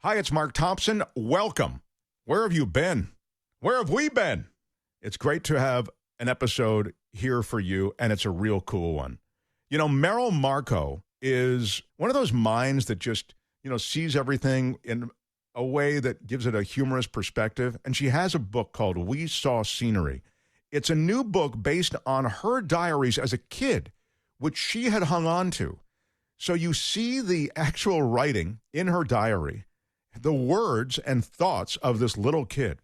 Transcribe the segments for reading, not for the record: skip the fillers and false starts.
Hi, it's Mark Thompson. Welcome. Where have you been? Where have we been? It's great to have an episode here for you, and it's a real cool one. You know, Merrill Markoe is one of those minds that just, sees everything in a way that gives it a humorous perspective. And she has a book called We Saw Scenery. It's a new book based on her diaries as a kid, which she had hung on to. So you see the actual writing in her diary, the words and thoughts of this little kid,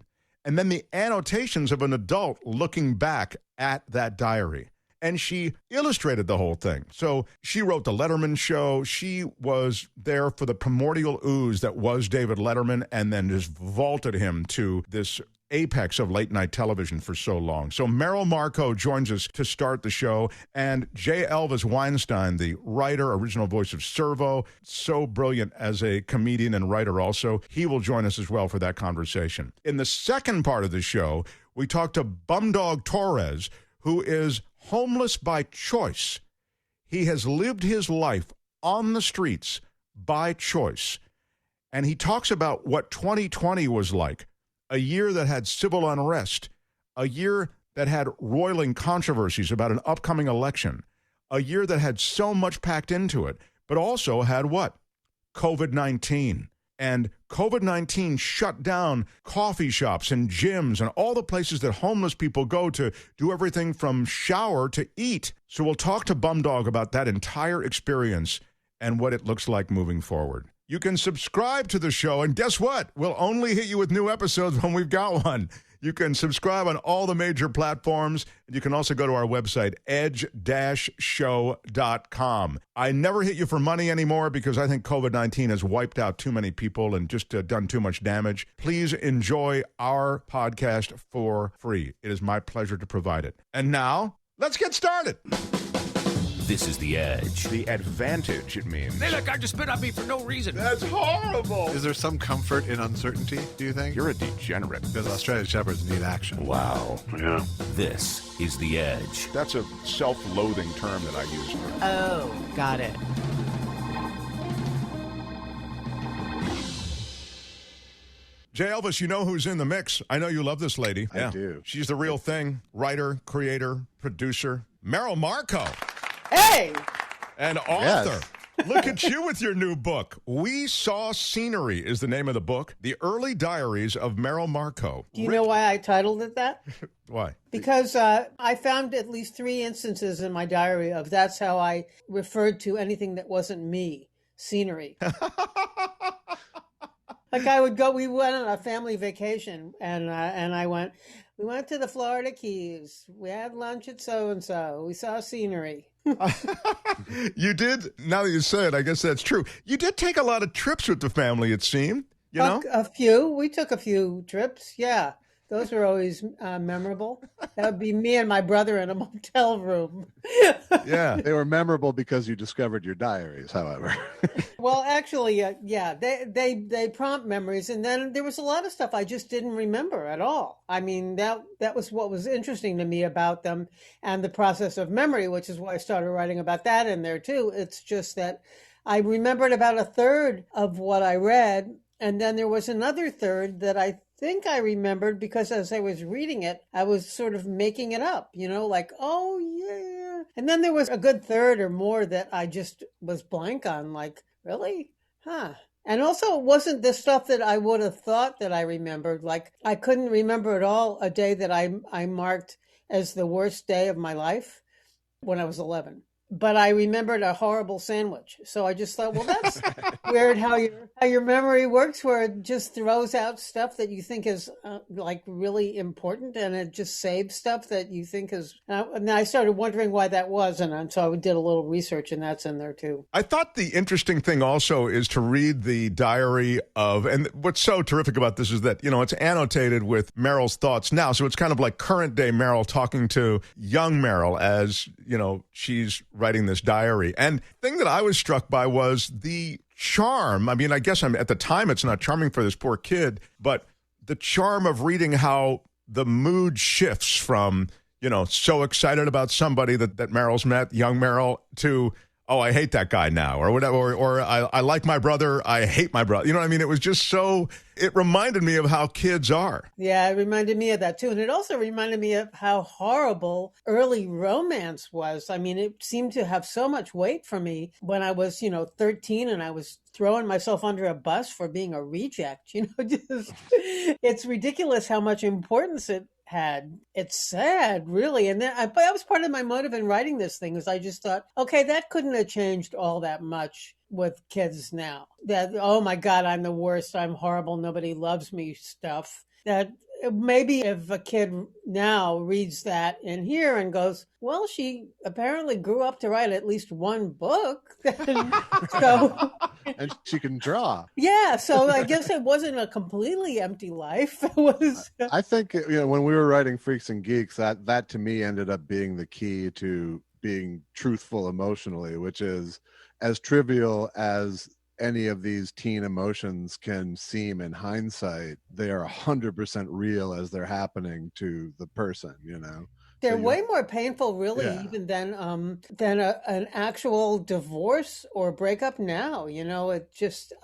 and then the annotations of an adult looking back at that diary. And she illustrated the whole thing. So she wrote The Letterman Show. She was there for the primordial ooze that was David Letterman, and then just vaulted him to this apex of late-night television for so long. So Merrill Markoe joins us to start the show, and Elvis Weinstein, the writer, original voice of Servo, so brilliant as a comedian and writer also, he will join us as well for that conversation. In the second part of the show, we talk to Bumdog Torres, who is homeless by choice. He has lived his life on the streets by choice, and he talks about what 2020 was like. A year that had civil unrest, a year that had roiling controversies about an upcoming election, a year that had so much packed into it, but also had what? COVID-19. And COVID-19 shut down coffee shops and gyms and all the places that homeless people go to do everything from shower to eat. So we'll talk to Bumdog about that entire experience and what it looks like moving forward. You can subscribe to the show, and guess what? We'll only hit you with new episodes when we've got one. You can subscribe on all the major platforms, and you can also go to our website, edge-show.com. I never hit you for money anymore because I think COVID-19 has wiped out too many people and just done too much damage. Please enjoy our podcast for free. It is my pleasure to provide it. And now, let's get started. This is The Edge. The advantage, it means. They let guy just spit on me for no reason. That's horrible. Is there some comfort in uncertainty, do you think? You're a degenerate. Because Australian Shepherds need action. Wow. Yeah. This is The Edge. That's a self-loathing term that I use. Oh, got it. Elvis, you know who's in the mix. I know you love this lady. I do. She's the real thing. Writer, creator, producer. Merrill Markoe. Hey! And author. Yes. Look at you with your new book. We Saw Scenery is the name of the book. The Early Diaries of Merrill Markoe. Do you know why I titled it that? Why? Because I found at least 3 instances in my diary of that's how I referred to anything that wasn't me. Scenery. Like we went on a family vacation, and we went to the Florida Keys. We had lunch at so-and-so. We saw scenery. You did, now that you say it, I guess that's true. You did take a lot of trips with the family, it seemed, you know? A few. We took a few trips, yeah. Those were always memorable. That would be me and my brother in a motel room. Yeah. They were memorable because you discovered your diaries, however. Well, actually, yeah, they prompt memories. And then there was a lot of stuff I just didn't remember at all. I mean, that was what was interesting to me about them and the process of memory, which is why I started writing about that in there, too. It's just that I remembered about a third of what I read. And then there was another third that I think I remembered because as I was reading it, I was sort of making it up, like, oh, yeah. And then there was a good third or more that I just was blank on, like, really? Huh. And also it wasn't the stuff that I would have thought that I remembered. Like, I couldn't remember at all a day that I marked as the worst day of my life when I was 11. But I remembered a horrible sandwich. So I just thought, well, that's weird how your memory works, where it just throws out stuff that you think is like really important, and it just saves stuff that you think is. And I started wondering why that was, and so I did a little research, and that's in there too. I thought the interesting thing also is to read the diary of, and what's so terrific about this is that, it's annotated with Merrill's thoughts now. So it's kind of like current day Merrill talking to young Merrill as, she's writing this diary. And the thing that I was struck by was the charm. I mean, I guess at the time it's not charming for this poor kid, but the charm of reading how the mood shifts from, so excited about somebody that Merrill's met, young Merrill, to oh, I hate that guy now, or whatever, or I like my brother, I hate my brother. You know what I mean? It was just so, it reminded me of how kids are. Yeah, it reminded me of that too. And it also reminded me of how horrible early romance was. I mean, it seemed to have so much weight for me when I was, 13 and I was throwing myself under a bus for being a reject. Just it's ridiculous how much importance it had. It's sad, really. And but that was part of my motive in writing this thing, is I just thought, okay, that couldn't have changed all that much with kids now. That, oh my God, I'm the worst, I'm horrible, nobody loves me stuff. That maybe if a kid now reads that in here and goes, well, she apparently grew up to write at least one book. So, and she can draw. Yeah, so I guess it wasn't a completely empty life. It was. I think, when we were writing Freaks and Geeks, that to me ended up being the key to being truthful emotionally, which is as trivial as any of these teen emotions can seem in hindsight. They are 100% real as they're happening to the person, They're way more painful, really, Yeah. even than an actual divorce or breakup now. It just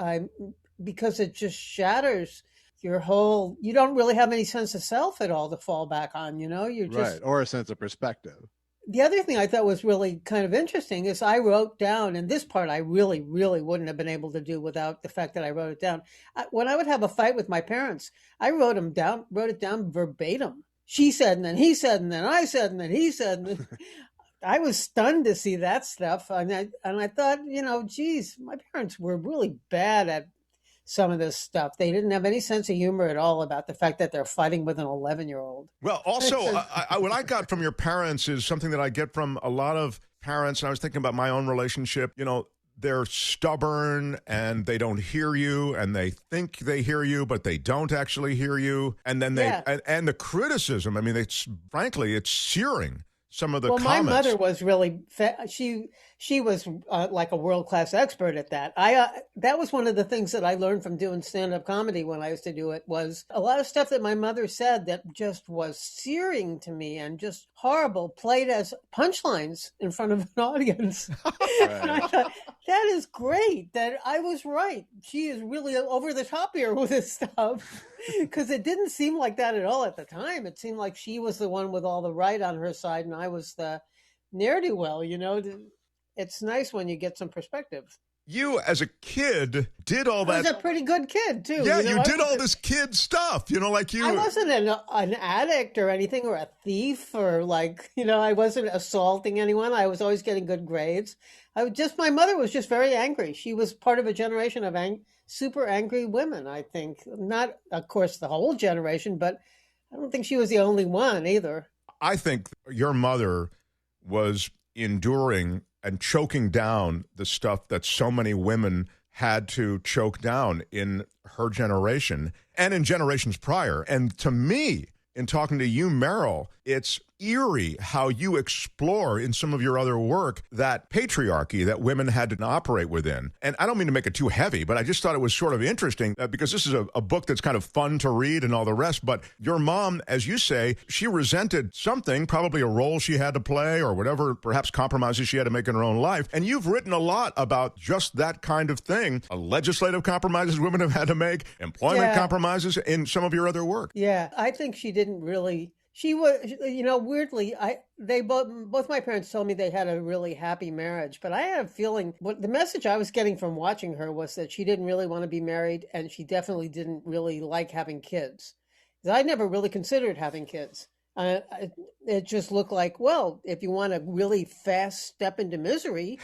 because it just shatters your whole. You don't really have any sense of self at all to fall back on. You're just right, or a sense of perspective. The other thing I thought was really kind of interesting is I wrote down, and this part I really, really wouldn't have been able to do without the fact that I wrote it down. When I would have a fight with my parents, I wrote it down verbatim. She said, and then he said, and then I said, and then he said. And then I was stunned to see that stuff. And I thought, geez, my parents were really bad at some of this stuff. They didn't have any sense of humor at all about the fact that they're fighting with an 11-year-old. Well, also, what I got from your parents is something that I get from a lot of parents. And I was thinking about my own relationship. They're stubborn and they don't hear you, and they think they hear you, but they don't actually hear you. And then and the criticism, I mean, frankly, it's searing. Some of the comments. My mother was really, she was like a world-class expert at that. That was one of the things that I learned from doing stand-up comedy when I used to do it, was a lot of stuff that my mother said that just was searing to me and just horrible, played as punchlines in front of an audience. Right. And I thought, that is great, that I was right. She is really over the top here with this stuff. Because it didn't seem like that at all at the time. It seemed like she was the one with all the right on her side, and I was the ne'er-do-well. It's nice when you get some perspective. You, as a kid, did all that. I was a pretty good kid, too. Yeah, you did all this kid stuff. Like you. I wasn't an addict or anything, or a thief, or I wasn't assaulting anyone. I was always getting good grades. My mother was just very angry. She was part of a generation of super angry women, I think. Not, of course, the whole generation, but I don't think she was the only one either. I think your mother was enduring and choking down the stuff that so many women had to choke down in her generation and in generations prior. And to me, in talking to you, Merrill, it's eerie how you explore in some of your other work that patriarchy that women had to operate within. And I don't mean to make it too heavy, but I just thought it was sort of interesting because this is a book that's kind of fun to read and all the rest. But your mom, as you say, she resented something, probably a role she had to play or whatever, perhaps compromises she had to make in her own life. And you've written a lot about just that kind of thing, legislative compromises women have had to make, employment compromises in some of your other work. Yeah, I think she didn't really. She was, weirdly, both my parents told me they had a really happy marriage, but I had a feeling the message I was getting from watching her was that she didn't really want to be married, and she definitely didn't really like having kids. I never really considered having kids. It just looked like, well, if you want a really fast step into misery,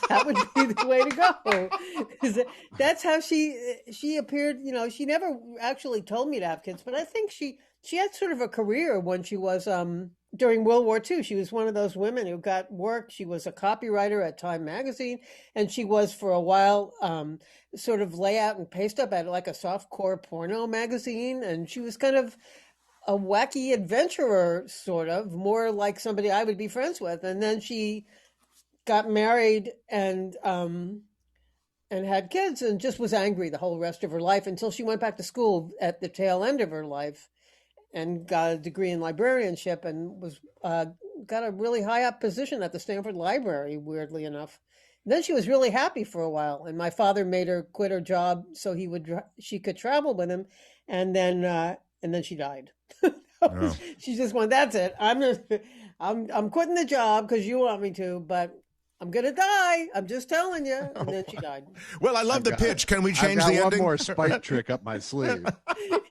that would be the way to go. 'Cause that's how she appeared. She never actually told me to have kids, but I think she had sort of a career when she was during World War II. She was one of those women who got work. She was a copywriter at Time magazine, and she was for a while sort of layout and paste up at like a softcore porno magazine, and she was kind of a wacky adventurer, sort of, more like somebody I would be friends with. And then she got married and had kids and just was angry the whole rest of her life until she went back to school at the tail end of her life and got a degree in librarianship and was got a really high up position at the Stanford Library, weirdly enough. Then she was really happy for a while, and my father made her quit her job so she could travel with him, and then she died. Oh. She just went, "That's it. I'm quitting the job because you want me to, but I'm gonna die. I'm just telling you." And then she died. Well, I love the pitch. Can we change I've got the one ending? more spite trick up my sleeve.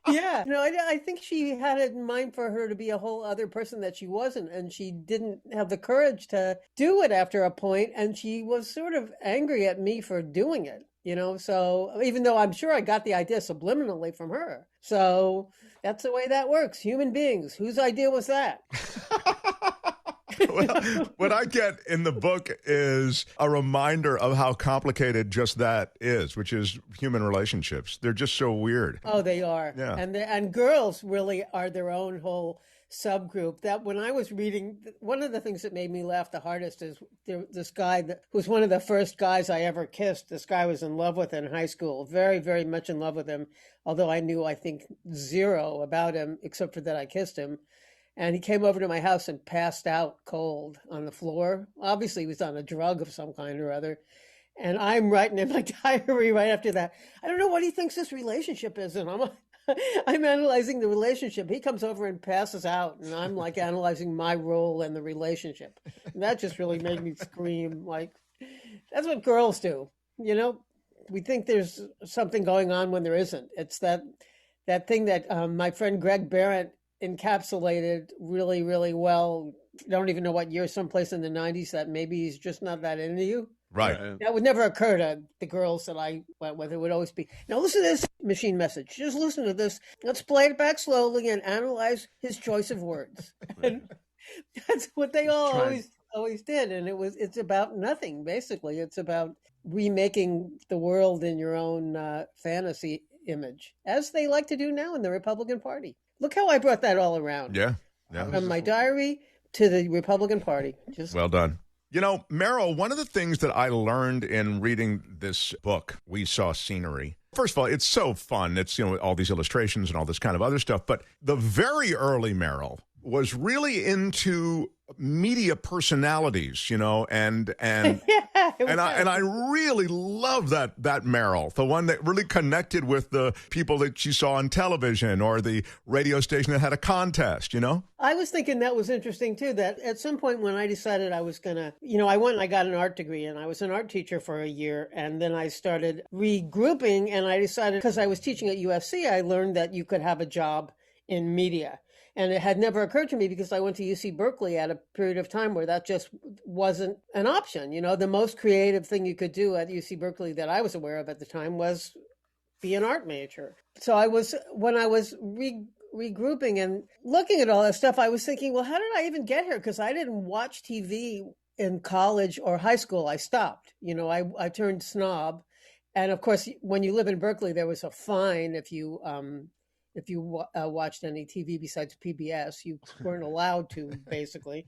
Yeah, no, I think she had it in mind for her to be a whole other person that she wasn't, and she didn't have the courage to do it after a point, and she was sort of angry at me for doing it, so even though I'm sure I got the idea subliminally from her. So that's the way that works. Human beings. Whose idea was that? Well, what I get in the book is a reminder of how complicated just that is, which is human relationships. They're just so weird. Oh, they are. Yeah. And girls really are their own whole subgroup. That when I was reading, one of the things that made me laugh the hardest is this guy that was one of the first guys I ever kissed. This guy was in love with in high school, very, very much in love with him, although I knew, I think, zero about him, except for that I kissed him. And he came over to my house and passed out cold on the floor. Obviously, he was on a drug of some kind or other. And I'm writing in my diary right after that, I don't know what he thinks this relationship is. And I'm analyzing the relationship. He comes over and passes out. And I'm like analyzing my role in the relationship. And that just really made me scream. Like, that's what girls do. We think there's something going on when there isn't. It's that thing that my friend Greg Barrett encapsulated really, really well. I don't even know what year, someplace in the 90s, that maybe he's just not that into you. Right. That would never occur to the girls that I went with. It would always be, now listen to this machine message. Just listen to this. Let's play it back slowly and analyze his choice of words. And that's what they always did. And it's about nothing, basically. It's about remaking the world in your own fantasy image, as they like to do now in the Republican Party. Look how I brought that all around. Yeah. From my diary to the Republican Party. Well done. Merrill, one of the things that I learned in reading this book, We Saw Scenery, first of all, it's so fun. It's, all these illustrations and all this kind of other stuff. But the very early Merrill was really into media personalities, and I really love that Merrill, the one that really connected with the people that she saw on television or the radio station that had a contest, I was thinking that was interesting too, that at some point when I decided I was gonna, I went and I got an art degree and I was an art teacher for a year, and then I started regrouping, and I decided, because I was teaching at USC, I learned that you could have a job in media. And it had never occurred to me because I went to UC Berkeley at a period of time where that just wasn't an option. The most creative thing you could do at UC Berkeley that I was aware of at the time was be an art major. So when I was regrouping and looking at all that stuff, I was thinking, well, how did I even get here? Because I didn't watch TV in college or high school. I stopped. I turned snob. And of course, when you live in Berkeley, there was a fine if you watched any TV besides PBS. You weren't allowed to, basically.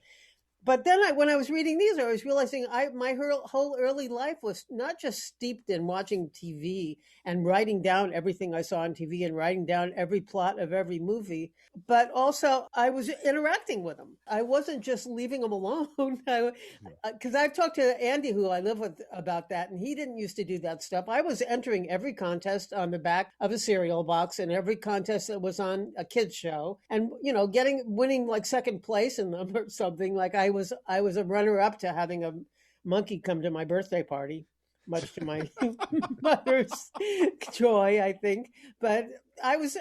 But then when I was reading these, I was realizing my whole early life was not just steeped in watching TV and writing down everything I saw on TV and writing down every plot of every movie, but also I was interacting with them. I wasn't just leaving them alone. Because I've talked to Andy, who I live with, about that, and he didn't used to do that stuff. I was entering every contest on the back of a cereal box and every contest that was on a kids show, and winning like second place in them or something. Like I was a runner-up to having a monkey come to my birthday party, much to my mother's joy, I think. But I was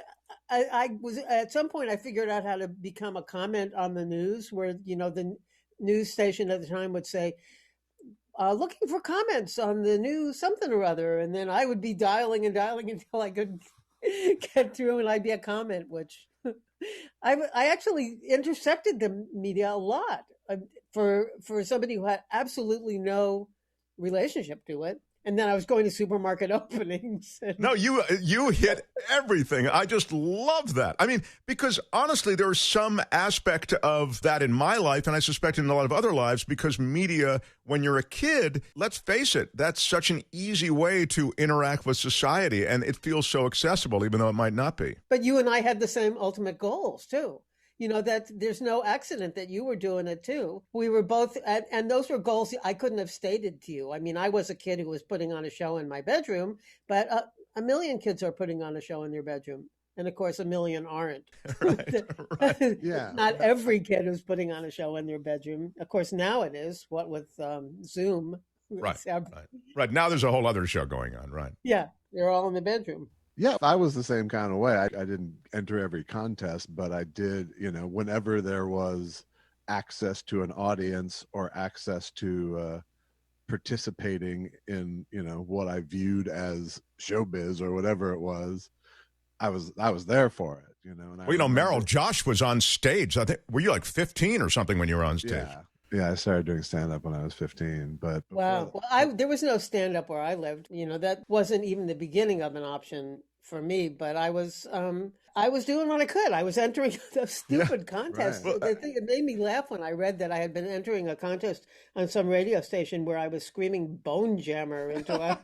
at some point I figured out how to become a comment on the news, where the news station at the time would say, looking for comments on the news something or other, and then I would be dialing until I could get through, and I'd be a comment, which I actually intersected the media a lot. For somebody who had absolutely no relationship to it. And then I was going to supermarket openings. No, you hit everything. I just love that. I mean, because honestly, there's some aspect of that in my life, and I suspect in a lot of other lives, because media, when you're a kid, let's face it, that's such an easy way to interact with society, and it feels so accessible, even though it might not be. But you and I had the same ultimate goals, too. that there's no accident that you were doing it too. We were both, and those were goals I couldn't have stated to you. I mean, I was a kid who was putting on a show in my bedroom, but a million kids are putting on a show in their bedroom. And of course, a million aren't. Right. Yeah. Not every kid is putting on a show in their bedroom. Of course, now it is, what with Zoom. Right. Right. Now there's a whole other show going on. Right. Yeah, they're all in the bedroom. Yeah, I was the same kind of way. I didn't enter every contest, but I did, whenever there was access to an audience or access to participating in, what I viewed as showbiz or whatever it was, I was there for it, And Merrill, Josh was on stage. I think, were you like 15 or something when you were on stage? Yeah, I started doing stand-up when I was 15, but wow. Well, there was no stand-up where I lived. That wasn't even the beginning of an option for me, but I was doing what I could. I was entering those stupid contests. Right. I think it made me laugh when I read that I had been entering a contest on some radio station where I was screaming "Bone Jammer" into a...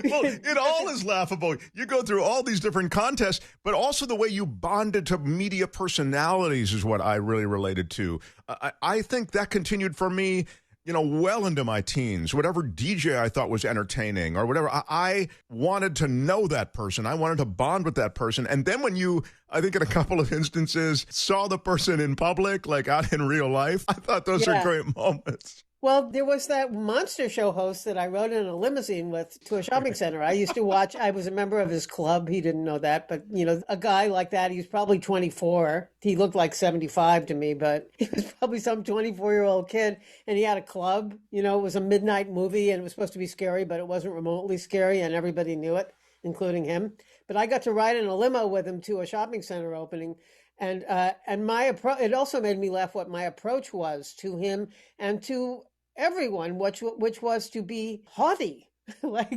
Well, it all is laughable. You go through all these different contests, but also the way you bonded to media personalities is what I really related to. I think that continued for me, well into my teens. Whatever DJ I thought was entertaining or whatever, I wanted to know that person. I wanted to bond with that person. And then when you, I think in a couple of instances, saw the person in public, like out in real life, I thought those are great moments. Well, there was that monster show host that I rode in a limousine with to a shopping center. I used to watch. I was a member of his club. He didn't know that. But, a guy like that, he was probably 24. He looked like 75 to me, but he was probably some 24-year-old kid. And he had a club. It was a midnight movie and it was supposed to be scary, but it wasn't remotely scary. And everybody knew it, including him. But I got to ride in a limo with him to a shopping center opening. And my approach, it also made me laugh what my approach was to him and to everyone, which was to be haughty. I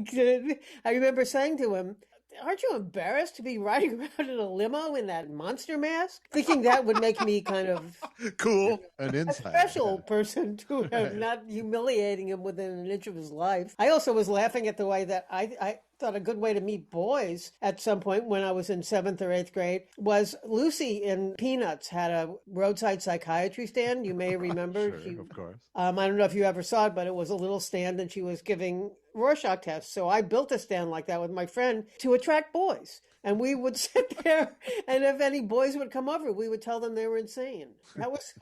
remember saying to him, "Aren't you embarrassed to be riding around in a limo in that monster mask?" Thinking that would make me kind of cool, a special person to him, not humiliating him within an inch of his life. I also was laughing at the way that I thought a good way to meet boys at some point when I was in 7th or 8th grade was Lucy in Peanuts had a roadside psychiatry stand. You may remember. Sure, of course. I don't know if you ever saw it, but it was a little stand and she was giving Rorschach tests. So I built a stand like that with my friend to attract boys. And we would sit there, and if any boys would come over, we would tell them they were insane. That was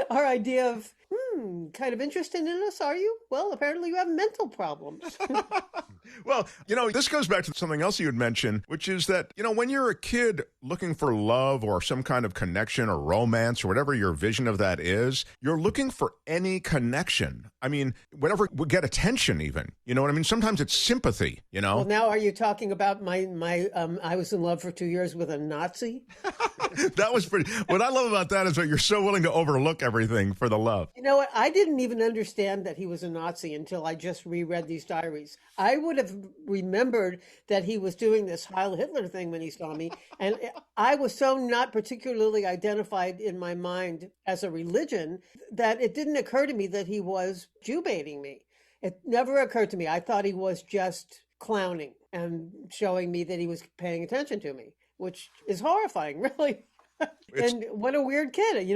our idea of, kind of interested in us, are you? Well, apparently you have mental problems. Well, this goes back to something else you had mentioned, which is that, when you're a kid looking for love or some kind of connection or romance or whatever your vision of that is, you're looking for any connection. I mean, whatever would get attention even. You know what I mean? Sometimes it's sympathy, Well, now are you talking about my I was in love for 2 years with a Nazi? That was pretty. What I love about that is that you're so willing to overlook everything for the love. You know what? I didn't even understand that he was a Nazi until I just reread these diaries. I would have remembered that he was doing this Heil Hitler thing when he saw me. And I was so not particularly identified in my mind as a religion that it didn't occur to me that he was Jew baiting me. It never occurred to me. I thought he was just clowning and showing me that he was paying attention to me, which is horrifying, really. And what a weird kid.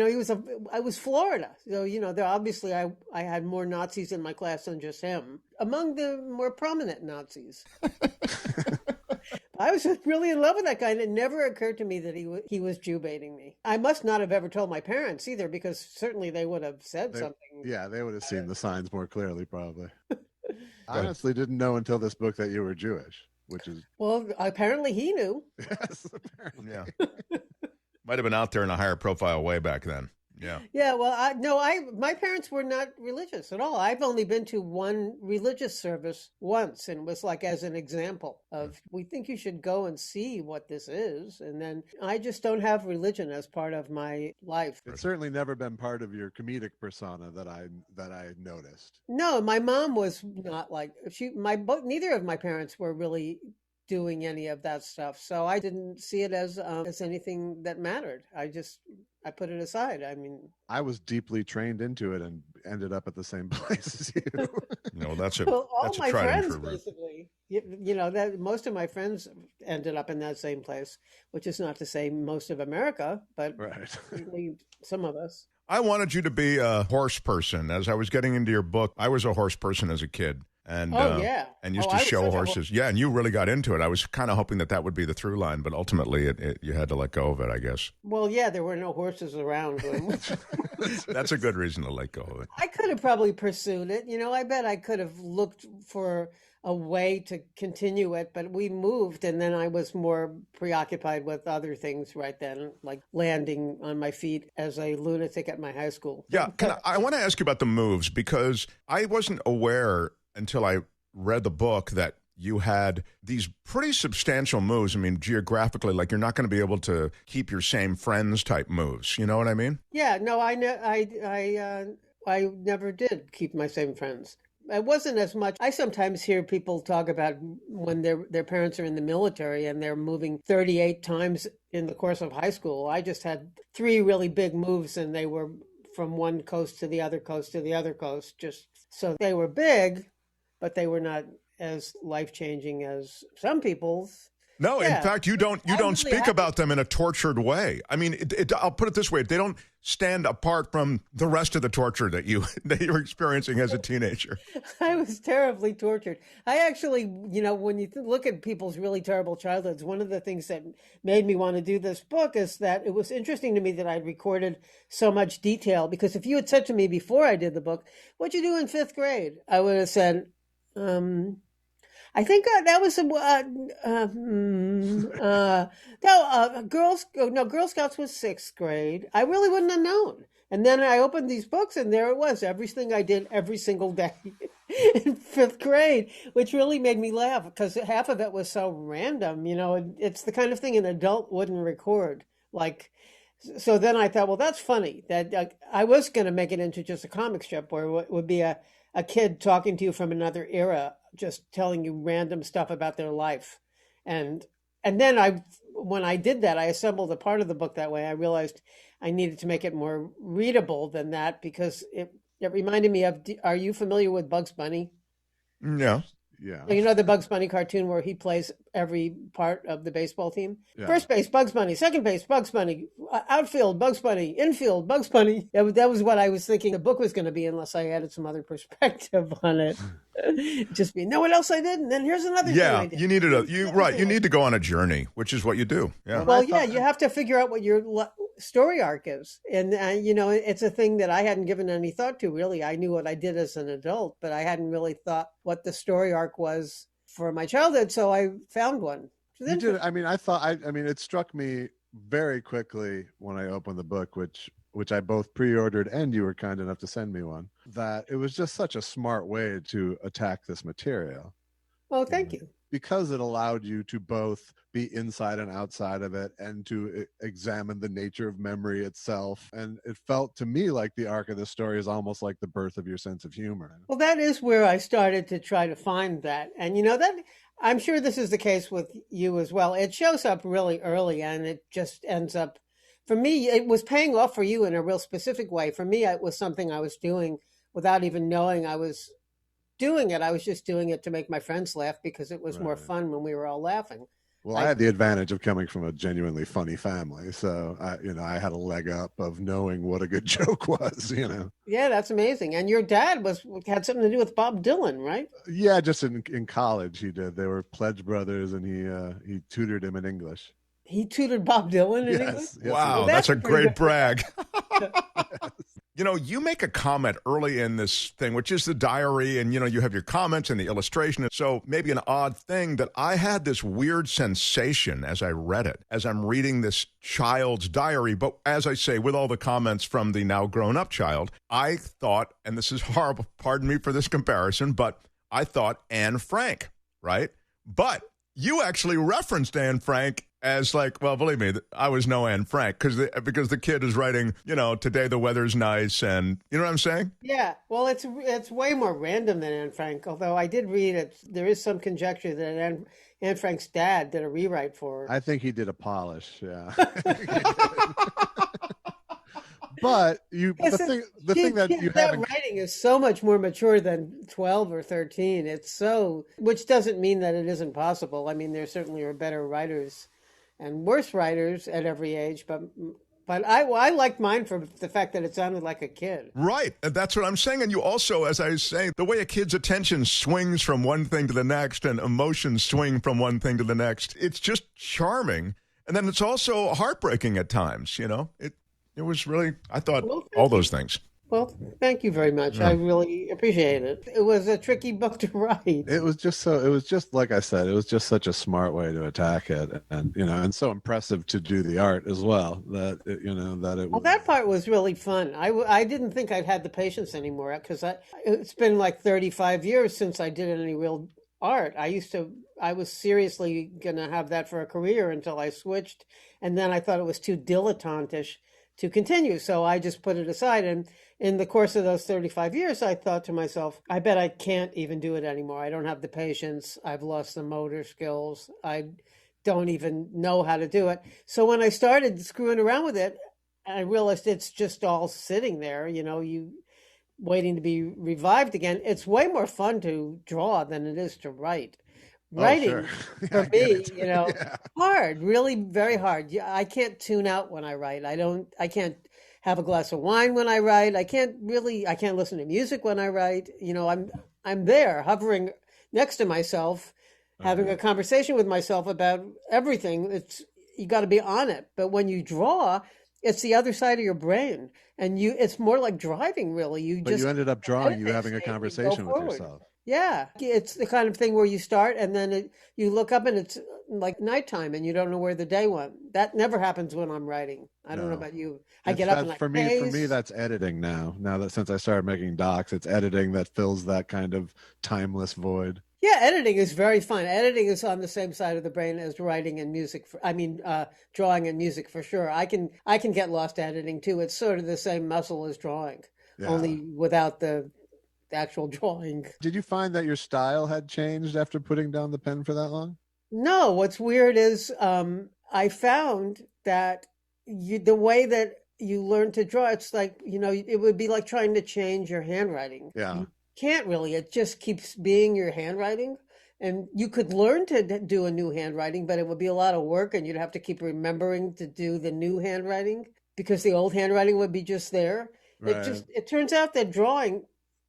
I was Florida. So, there obviously I had more Nazis in my class than just him. Among the more prominent Nazis. I was really in love with that guy, and it never occurred to me that he was Jew baiting me. I must not have ever told my parents either, because certainly they would have said something. Yeah, they would have seen the signs more clearly, probably. I honestly didn't know until this book that you were Jewish, which is... Well, apparently he knew. Yes, apparently. Yeah. Might have been out there in a higher profile way back then. Yeah. Yeah. Well, my parents were not religious at all. I've only been to one religious service once, and was like as an example of, we think you should go and see what this is. And then I just don't have religion as part of my life. It's certainly never been part of your comedic persona that I noticed. No, my mom was not like neither of my parents were really doing any of that stuff. So I didn't see it as anything that mattered. I put it aside. I mean, I was deeply trained into it and ended up at the same place as you. That's a well, all that's a my tried and friends true route. basically, that most of my friends ended up in that same place, which is not to say most of America, but Right. certainly some of us. I wanted you to be a horse person. As I was getting into your book, I was a horse person as a kid. And, and used to I was show such a horses. Yeah, and you really got into it. I was kind of hoping that would be the through line, but ultimately you had to let go of it, I guess. Well, yeah, there were no horses around. That's a good reason to let go of it. I could have probably pursued it. I bet I could have looked for a way to continue it, but we moved, and then I was more preoccupied with other things right then, like landing on my feet as a lunatic at my high school. Yeah, I want to ask you about the moves, because I wasn't aware until I read the book that you had these pretty substantial moves. I mean, geographically, like you're not going to be able to keep your same friends type moves. You know what I mean? Yeah, no, I never did keep my same friends. It wasn't as much. I sometimes hear people talk about when their parents are in the military and they're moving 38 times in the course of high school. I just had 3 really big moves, and they were from one coast to the other coast to the other coast. Just so they were big, but they were not as life-changing as some people's. No, Yeah. in fact, you don't really speak about them in a tortured way. I mean, I'll put it this way: they don't stand apart from the rest of the torture that you're experiencing as a teenager. I was terribly tortured. I actually, when you look at people's really terrible childhoods, one of the things that made me want to do this book is that it was interesting to me that I'd recorded so much detail. Because if you had said to me before I did the book, "What'd you do in 5th grade?" I would have said, I think that was Girl Scouts was 6th grade. I really wouldn't have known. And then I opened these books, and there it was, everything I did every single day in 5th grade, which really made me laugh because half of it was so random. It's the kind of thing an adult wouldn't record. So then I thought, well, that's funny. That I was going to make it into just a comic strip where it would be a kid talking to you from another era, just telling you random stuff about their life. And then when I did that, I assembled a part of the book that way. I realized I needed to make it more readable than that, because it reminded me of, are you familiar with Bugs Bunny? Yeah. Yeah. You know the Bugs Bunny cartoon where he plays every part of the baseball team? Yeah. First base, Bugs Bunny. Second base, Bugs Bunny. Outfield, Bugs Bunny. Infield, Bugs Bunny. That was what I was thinking the book was going to be, unless I added some other perspective on it. Just be, know what else I did? And then here's another thing I did. You needed you need to go on a journey, which is what you do. Yeah. Well, yeah, you have to figure out what your story arc is. And, it's a thing that I hadn't given any thought to, really. I knew what I did as an adult, but I hadn't really thought what the story arc was for my childhood. So I found one. You did. I mean, it struck me very quickly when I opened the book, which I both pre-ordered, and you were kind enough to send me one, that it was just such a smart way to attack this material. Well, thank you. Because it allowed you to both be inside and outside of it, and to examine the nature of memory itself. And it felt to me like the arc of the story is almost like the birth of your sense of humor. Well, that is where I started to try to find that. And, that I'm sure this is the case with you as well. It shows up really early, and it just ends up, for me, it was paying off for you in a real specific way. For me, it was something I was doing without even knowing I was doing it. I was just doing it to make my friends laugh, because it was more fun when we were all laughing. Well, I had the advantage of coming from a genuinely funny family, so I had a leg up of knowing what a good joke was. Yeah, that's amazing. And your dad had something to do with Bob Dylan, right? Yeah, just in college he did. They were pledge brothers, and he tutored him in English. He tutored Bob Dylan in English? Yes, wow, Well, that's a great good. brag. You make a comment early in this thing, which is the diary, and, you have your comments and the illustration. So maybe an odd thing that I had this weird sensation as I read it, as I'm reading this child's diary. But as I say, with all the comments from the now grown-up child, I thought, and this is horrible, pardon me for this comparison, but I thought Anne Frank, right? But you actually referenced Anne Frank as well, believe me, I was no Anne Frank, because the kid is writing, today the weather's nice, and you know what I'm saying? Yeah, well, it's way more random than Anne Frank, although I did read it. There is some conjecture that Anne Frank's dad did a rewrite for her. I think he did a polish. Yeah. But the thing that you haven't. Writing is so much more mature than 12 or 13. Which doesn't mean that it isn't possible. I mean, there certainly are better writers and worse writers at every age, but I liked mine for the fact that it sounded like a kid. Right. And that's what I'm saying. And you also, as I was saying, the way a kid's attention swings from one thing to the next and emotions swing from one thing to the next, it's just charming. And then it's also heartbreaking at times, you know? It was really, I thought, all those things. Well, thank you very much. I really appreciate it. It was a tricky book to write. It was just like I said, it was just such a smart way to attack it, and so impressive to do the art as well. Well, that part was really fun. I didn't think I'd had the patience anymore because it's been like 35 years since I did any real art. I was seriously going to have that for a career until I switched, and then I thought it was too dilettantish to continue. So I just put it aside. And in the course of those 35 years, I thought to myself, I bet I can't even do it anymore. I don't have the patience. I've lost the motor skills. I don't even know how to do it. So when I started screwing around with it, I realized it's just all sitting there, you waiting to be revived again. It's way more fun to draw than it is to write. Writing for me, hard, really very hard. I can't tune out when I write. I can't have a glass of wine when I write. I can't listen to music when I write. I'm there hovering next to myself, having a conversation with myself about everything. You got to be on it. But when you draw, it's the other side of your brain, and it's more like driving. Really, you ended up drawing. You having a conversation with yourself. Yeah, it's the kind of thing where you start and then you look up and it's like nighttime and you don't know where the day went. That never happens when I'm writing. I don't know about you. I get up and for me, that's editing now. Now that since I started making docs, it's editing that fills that kind of timeless void. Yeah, editing is very fun. Editing is on the same side of the brain as writing and music. Drawing and music for sure. I can get lost editing too. It's sort of the same muscle as drawing, only without the actual drawing. Did you find that your style had changed after putting down the pen for that long? No, what's weird is I found that the way that you learn to draw, it's like, it would be like trying to change your handwriting. Yeah. You can't really. It just keeps being your handwriting. And you could learn to do a new handwriting, but it would be a lot of work and you'd have to keep remembering to do the new handwriting because the old handwriting would be just there. Right. It turns out that drawing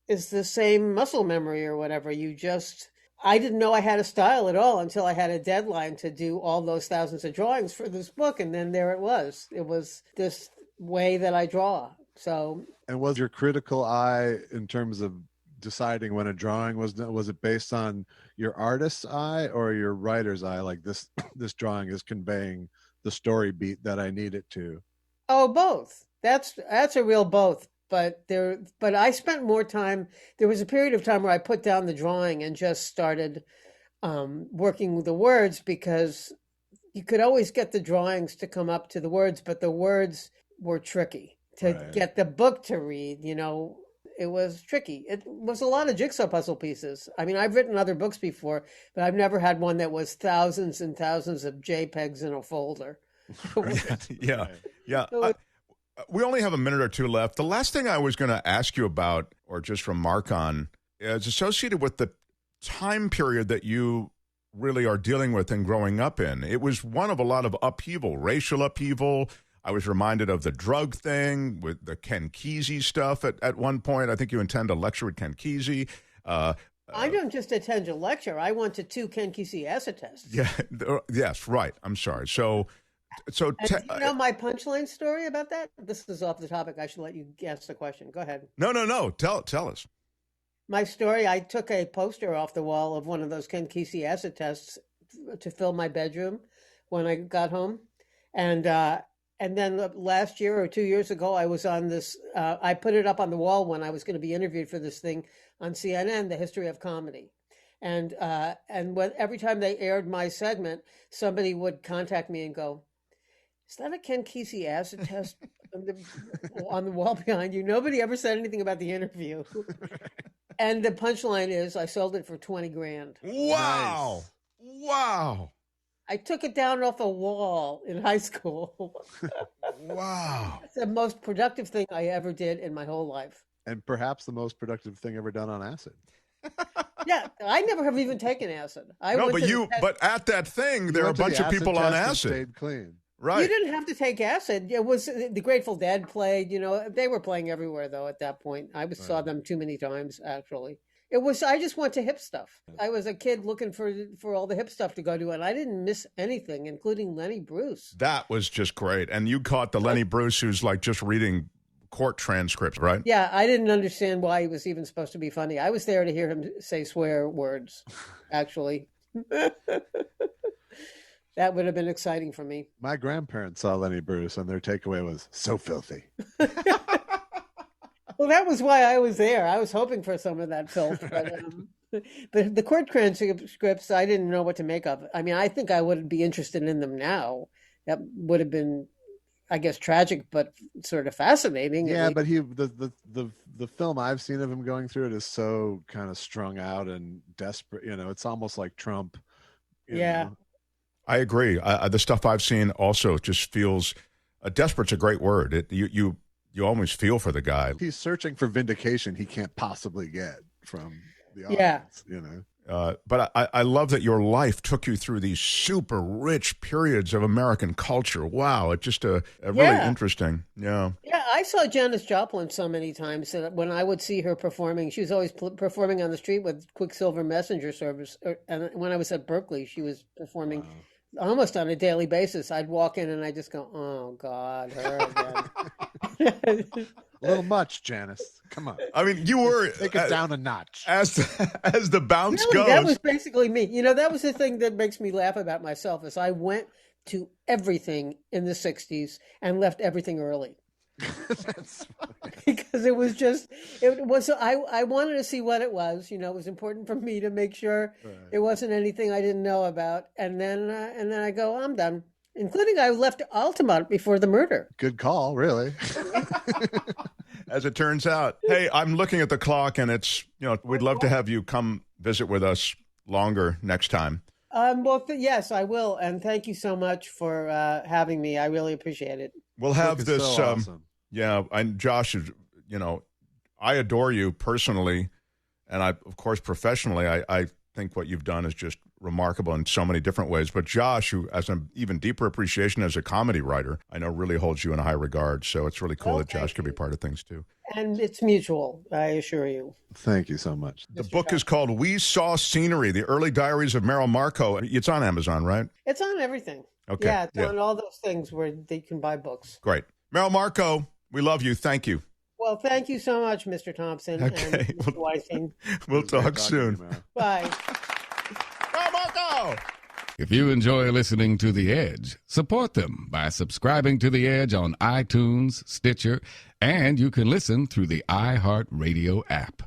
is the same muscle memory or whatever. I didn't know I had a style at all until I had a deadline to do all those thousands of drawings for this book. And then there it was. It was this way that I draw. So. And was your critical eye in terms of deciding when a drawing was it based on your artist's eye or your writer's eye? Like this drawing is conveying the story beat that I need it to. Oh, both. That's a real both. But I spent more time. There was a period of time where I put down the drawing and just started working with the words because you could always get the drawings to come up to the words, but the words were tricky to get the book to read. It was tricky. It was a lot of jigsaw puzzle pieces. I mean, I've written other books before, but I've never had one that was thousands and thousands of JPEGs in a folder. Yeah. We only have a minute or two left. The last thing I was going to ask you about, or just remark on, is associated with the time period that you really are dealing with and growing up in. It was one of a lot of upheaval, racial upheaval. I was reminded of the drug thing with the Ken Kesey stuff at one point. I think you intend to lecture with Ken Kesey. I don't just attend a lecture. I went to 2 Ken Kesey acid tests. Yeah. Yes, right. I'm sorry. So do you know my punchline story about that? This is off the topic. I should let you guess the question. Go ahead. No. Tell us. My story, I took a poster off the wall of one of those Ken Kesey acid tests to fill my bedroom when I got home. And then last year or 2 years ago, I was on this, I put it up on the wall when I was going to be interviewed for this thing on CNN, The History of Comedy. And every time they aired my segment, somebody would contact me and go, "Is that a Ken Kesey acid test on the wall behind you?" Nobody ever said anything about the interview. And the punchline is I sold it for $20,000. Wow. Wow. I took it down off a wall in high school. Wow. It's the most productive thing I ever did in my whole life. And perhaps the most productive thing ever done on acid. Yeah, I never have even taken acid. But at that thing, there are a bunch of people on acid. Stayed clean. Right. You didn't have to take acid. It was the Grateful Dead played. They were playing everywhere though at that point. I saw them too many times actually. I just went to hip stuff. I was a kid looking for all the hip stuff to go to, and I didn't miss anything, including Lenny Bruce. That was just great. And you caught the Lenny Bruce who's like just reading court transcripts, right? Yeah, I didn't understand why he was even supposed to be funny. I was there to hear him say swear words, actually. That would have been exciting for me. My grandparents saw Lenny Bruce, and their takeaway was, so filthy. Well, that was why I was there. I was hoping for some of that filth. But the court transcripts, I didn't know what to make of. I mean, I think I would be interested in them now. That would have been, I guess, tragic, but sort of fascinating. Yeah, but the film I've seen of him going through it is so kind of strung out and desperate. It's almost like Trump. You know? I agree. The stuff I've seen also just feels desperate's a great word. You almost feel for the guy. He's searching for vindication he can't possibly get from the audience. But I love that your life took you through these super rich periods of American culture. Wow, it's just a really interesting. Yeah. Yeah, I saw Janis Joplin so many times that when I would see her performing, she was always performing on the street with Quicksilver Messenger service. And when I was at Berkeley, she was performing almost on a daily basis. I'd walk in and I just go, "Oh God, her again." A little much, Janice. Come on. I mean, you were take it down a notch. As the bounce really, goes. That was basically me. That was the thing that makes me laugh about myself is I went to everything in the 60s and left everything early. That's funny. Because I wanted to see what it was. It was important for me to make sure it wasn't anything I didn't know about. And then I go, I'm done. Including I left Altamont before the murder. Good call, really. As it turns out. Hey, I'm looking at the clock, and it's, we'd love to have you come visit with us longer next time. Yes, I will. And thank you so much for having me. I really appreciate it. We'll have this. So awesome. Yeah, and Josh, I adore you personally, and of course, professionally, I think what you've done is just remarkable in so many different ways. But Josh, who has an even deeper appreciation as a comedy writer, I know really holds you in a high regard. So it's really cool that Josh could be part of things too. And it's mutual, I assure you. Thank you so much. The book is called We Saw Scenery, The Early Diaries of Merrill Markoe. It's on Amazon, right? It's on everything. Okay. Yeah, it's on all those things where they can buy books. Merrill Markoe, we love you. Thank you. Well, thank you so much, Mr. Thompson and Mr. Weinstein. We'll talk soon. Bye. Merrill Markoe! If you enjoy listening to The Edge, support them by subscribing to The Edge on iTunes, Stitcher, and you can listen through the iHeartRadio app.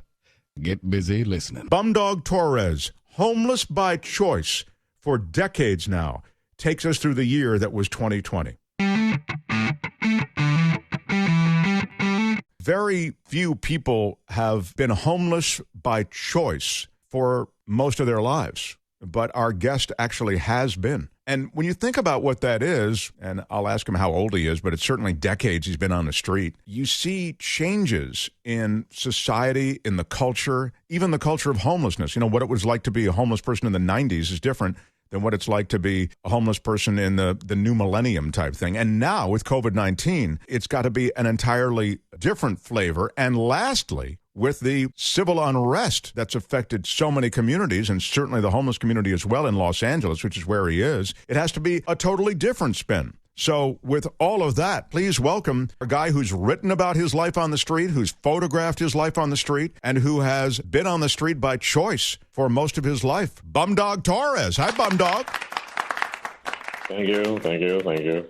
Get busy listening. Bumdog Torres, homeless by choice for decades now, takes us through the year that was 2020. Very few people have been homeless by choice for most of their lives, but our guest actually has been. And when you think about what that is, and I'll ask him how old he is, but it's certainly decades he's been on the street, you see changes in society, in the culture, even the culture of homelessness. What it was like to be a homeless person in the 90s is different than what it's like to be a homeless person in the new millennium type thing. And now with COVID-19, it's got to be an entirely different flavor. And lastly, with the civil unrest that's affected so many communities, and certainly the homeless community as well in Los Angeles, which is where he is, it has to be a totally different spin. So with all of that, please welcome a guy who's written about his life on the street, who's photographed his life on the street, and who has been on the street by choice for most of his life. Bumdog Torres. Hi, Bumdog. Thank you.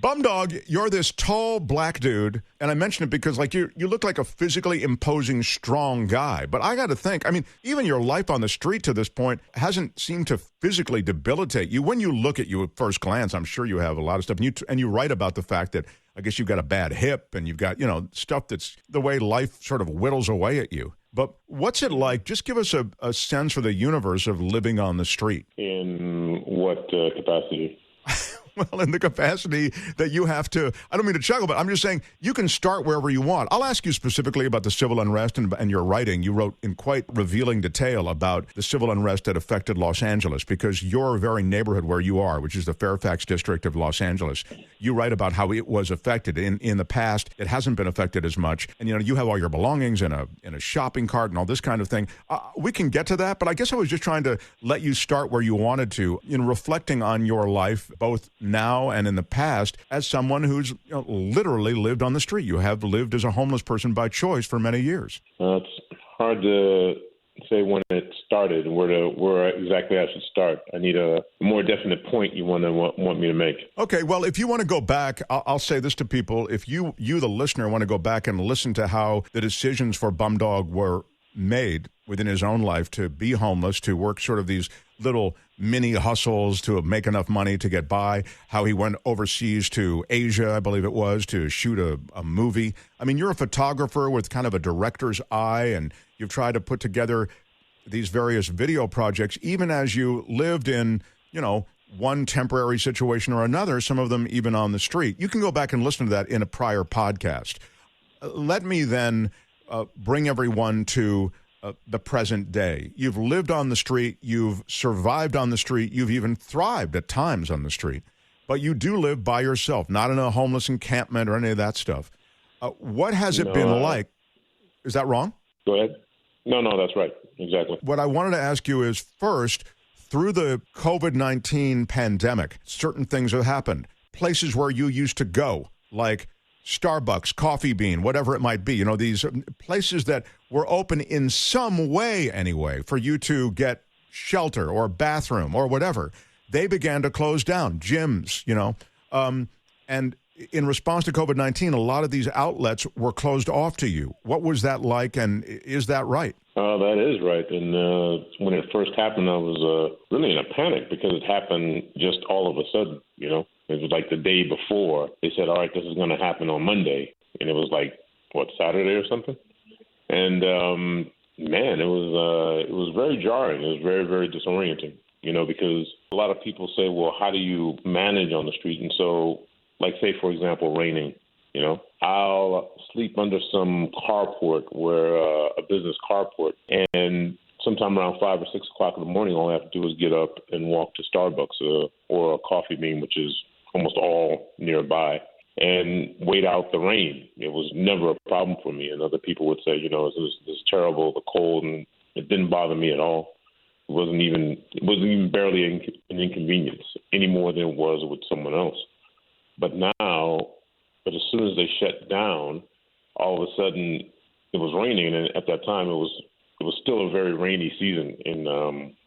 Bumdog, you're this tall black dude, and I mention it because you look like a physically imposing, strong guy. But I got to think, even your life on the street to this point hasn't seemed to physically debilitate you. When you look at you at first glance, I'm sure you have a lot of stuff, and you write about the fact that I guess you've got a bad hip and you've got, stuff that's the way life sort of whittles away at you. But what's it like? Just give us a sense for the universe of living on the street. In what capacity? Well, in the capacity that you have to, I don't mean to chuckle, but I'm just saying you can start wherever you want. I'll ask you specifically about the civil unrest and your writing. You wrote in quite revealing detail about the civil unrest that affected Los Angeles because your very neighborhood where you are, which is the Fairfax district of Los Angeles, you write about how it was affected. In the past, it hasn't been affected as much. And, you have all your belongings in a shopping cart and all this kind of thing. We can get to that, but I guess I was just trying to let you start where you wanted to in reflecting on your life, both now and in the past, as someone who's literally lived on the street. You have lived as a homeless person by choice for many years. It's hard to say when it started and where exactly I should start. I need a more definite point you want me to make. Okay, well, if you want to go back, I'll say this to people. If you, the listener, want to go back and listen to how the decisions for Bumdog were made within his own life to be homeless, to work sort of these little mini hustles to make enough money to get by, how he went overseas to Asia, I believe it was, to shoot a movie. I mean, you're a photographer with kind of a director's eye, and you've tried to put together these various video projects, even as you lived in, one temporary situation or another, some of them even on the street. You can go back and listen to that in a prior podcast. Let me then bring everyone to the present day. You've lived on the street, you've survived on the street, you've even thrived at times on the street, but you do live by yourself, not in a homeless encampment or any of that stuff. What has it been like? Is that wrong? Go ahead. No, that's right. Exactly. What I wanted to ask you is, first, through the COVID-19 pandemic, certain things have happened. Places where you used to go, like Starbucks, Coffee Bean, whatever it might be, these places that were open in some way anyway for you to get shelter or bathroom or whatever, they began to close down. Gyms, and in response to COVID-19, a lot of these outlets were closed off to you. What was that like, and is that right? That is right. And when it first happened, I was really in a panic because it happened just all of a sudden, It was like the day before. They said, all right, this is going to happen on Monday. And it was like, Saturday or something? And, man, it was very jarring. It was very, very disorienting, because a lot of people say, well, how do you manage on the street? And so, like, say, for example, raining, I'll sleep under some carport a business carport. And sometime around 5 or 6 o'clock in the morning, all I have to do is get up and walk to Starbucks or a Coffee Bean, which is almost all nearby, and wait out the rain. It was never a problem for me. And other people would say, it's terrible, the cold, and it didn't bother me at all. It wasn't even barely an inconvenience any more than it was with someone else. But as soon as they shut down, all of a sudden it was raining, and at that time it was still a very rainy season in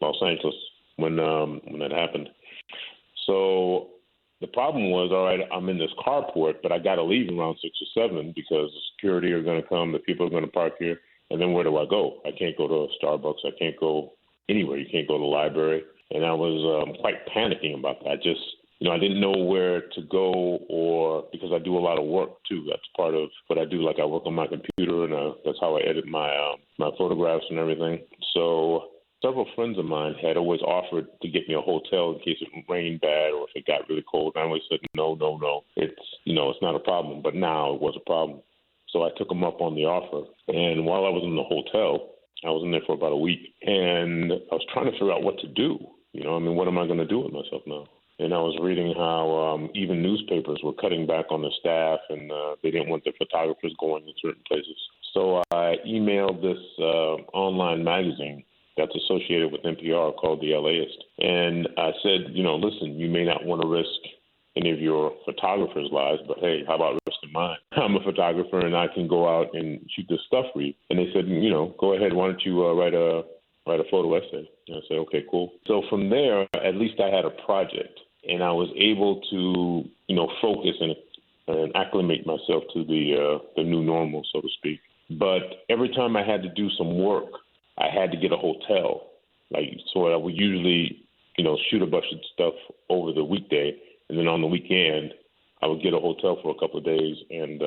Los Angeles when that happened. So the problem was, all right, I'm in this carport, but I got to leave around 6 or 7 because the security are going to come, the people are going to park here, and then where do I go? I can't go to a Starbucks. I can't go anywhere. You can't go to the library. And I was quite panicking about that. I didn't know where to go, or because I do a lot of work too. That's part of what I do. Like I work on my computer, and that's how I edit my photographs and everything. So several friends of mine had always offered to get me a hotel in case it rained bad or if it got really cold. And I always said, no. It's not a problem. But now it was a problem. So I took them up on the offer. And while I was in the hotel, I was in there for about a week, and I was trying to figure out what to do. What am I going to do with myself now? And I was reading how even newspapers were cutting back on the staff, and they didn't want the photographers going to certain places. So I emailed this online magazine that's associated with NPR called The LAist. And I said, listen, you may not want to risk any of your photographers' lives, but hey, how about risking mine? I'm a photographer, and I can go out and shoot this stuff for you. And they said, go ahead, why don't you write a photo essay? And I said, okay, cool. So from there, at least I had a project. And I was able to, focus and acclimate myself to the new normal, so to speak. But every time I had to do some work, I had to get a hotel. So I would usually, shoot a bunch of stuff over the weekday, and then on the weekend, I would get a hotel for a couple of days and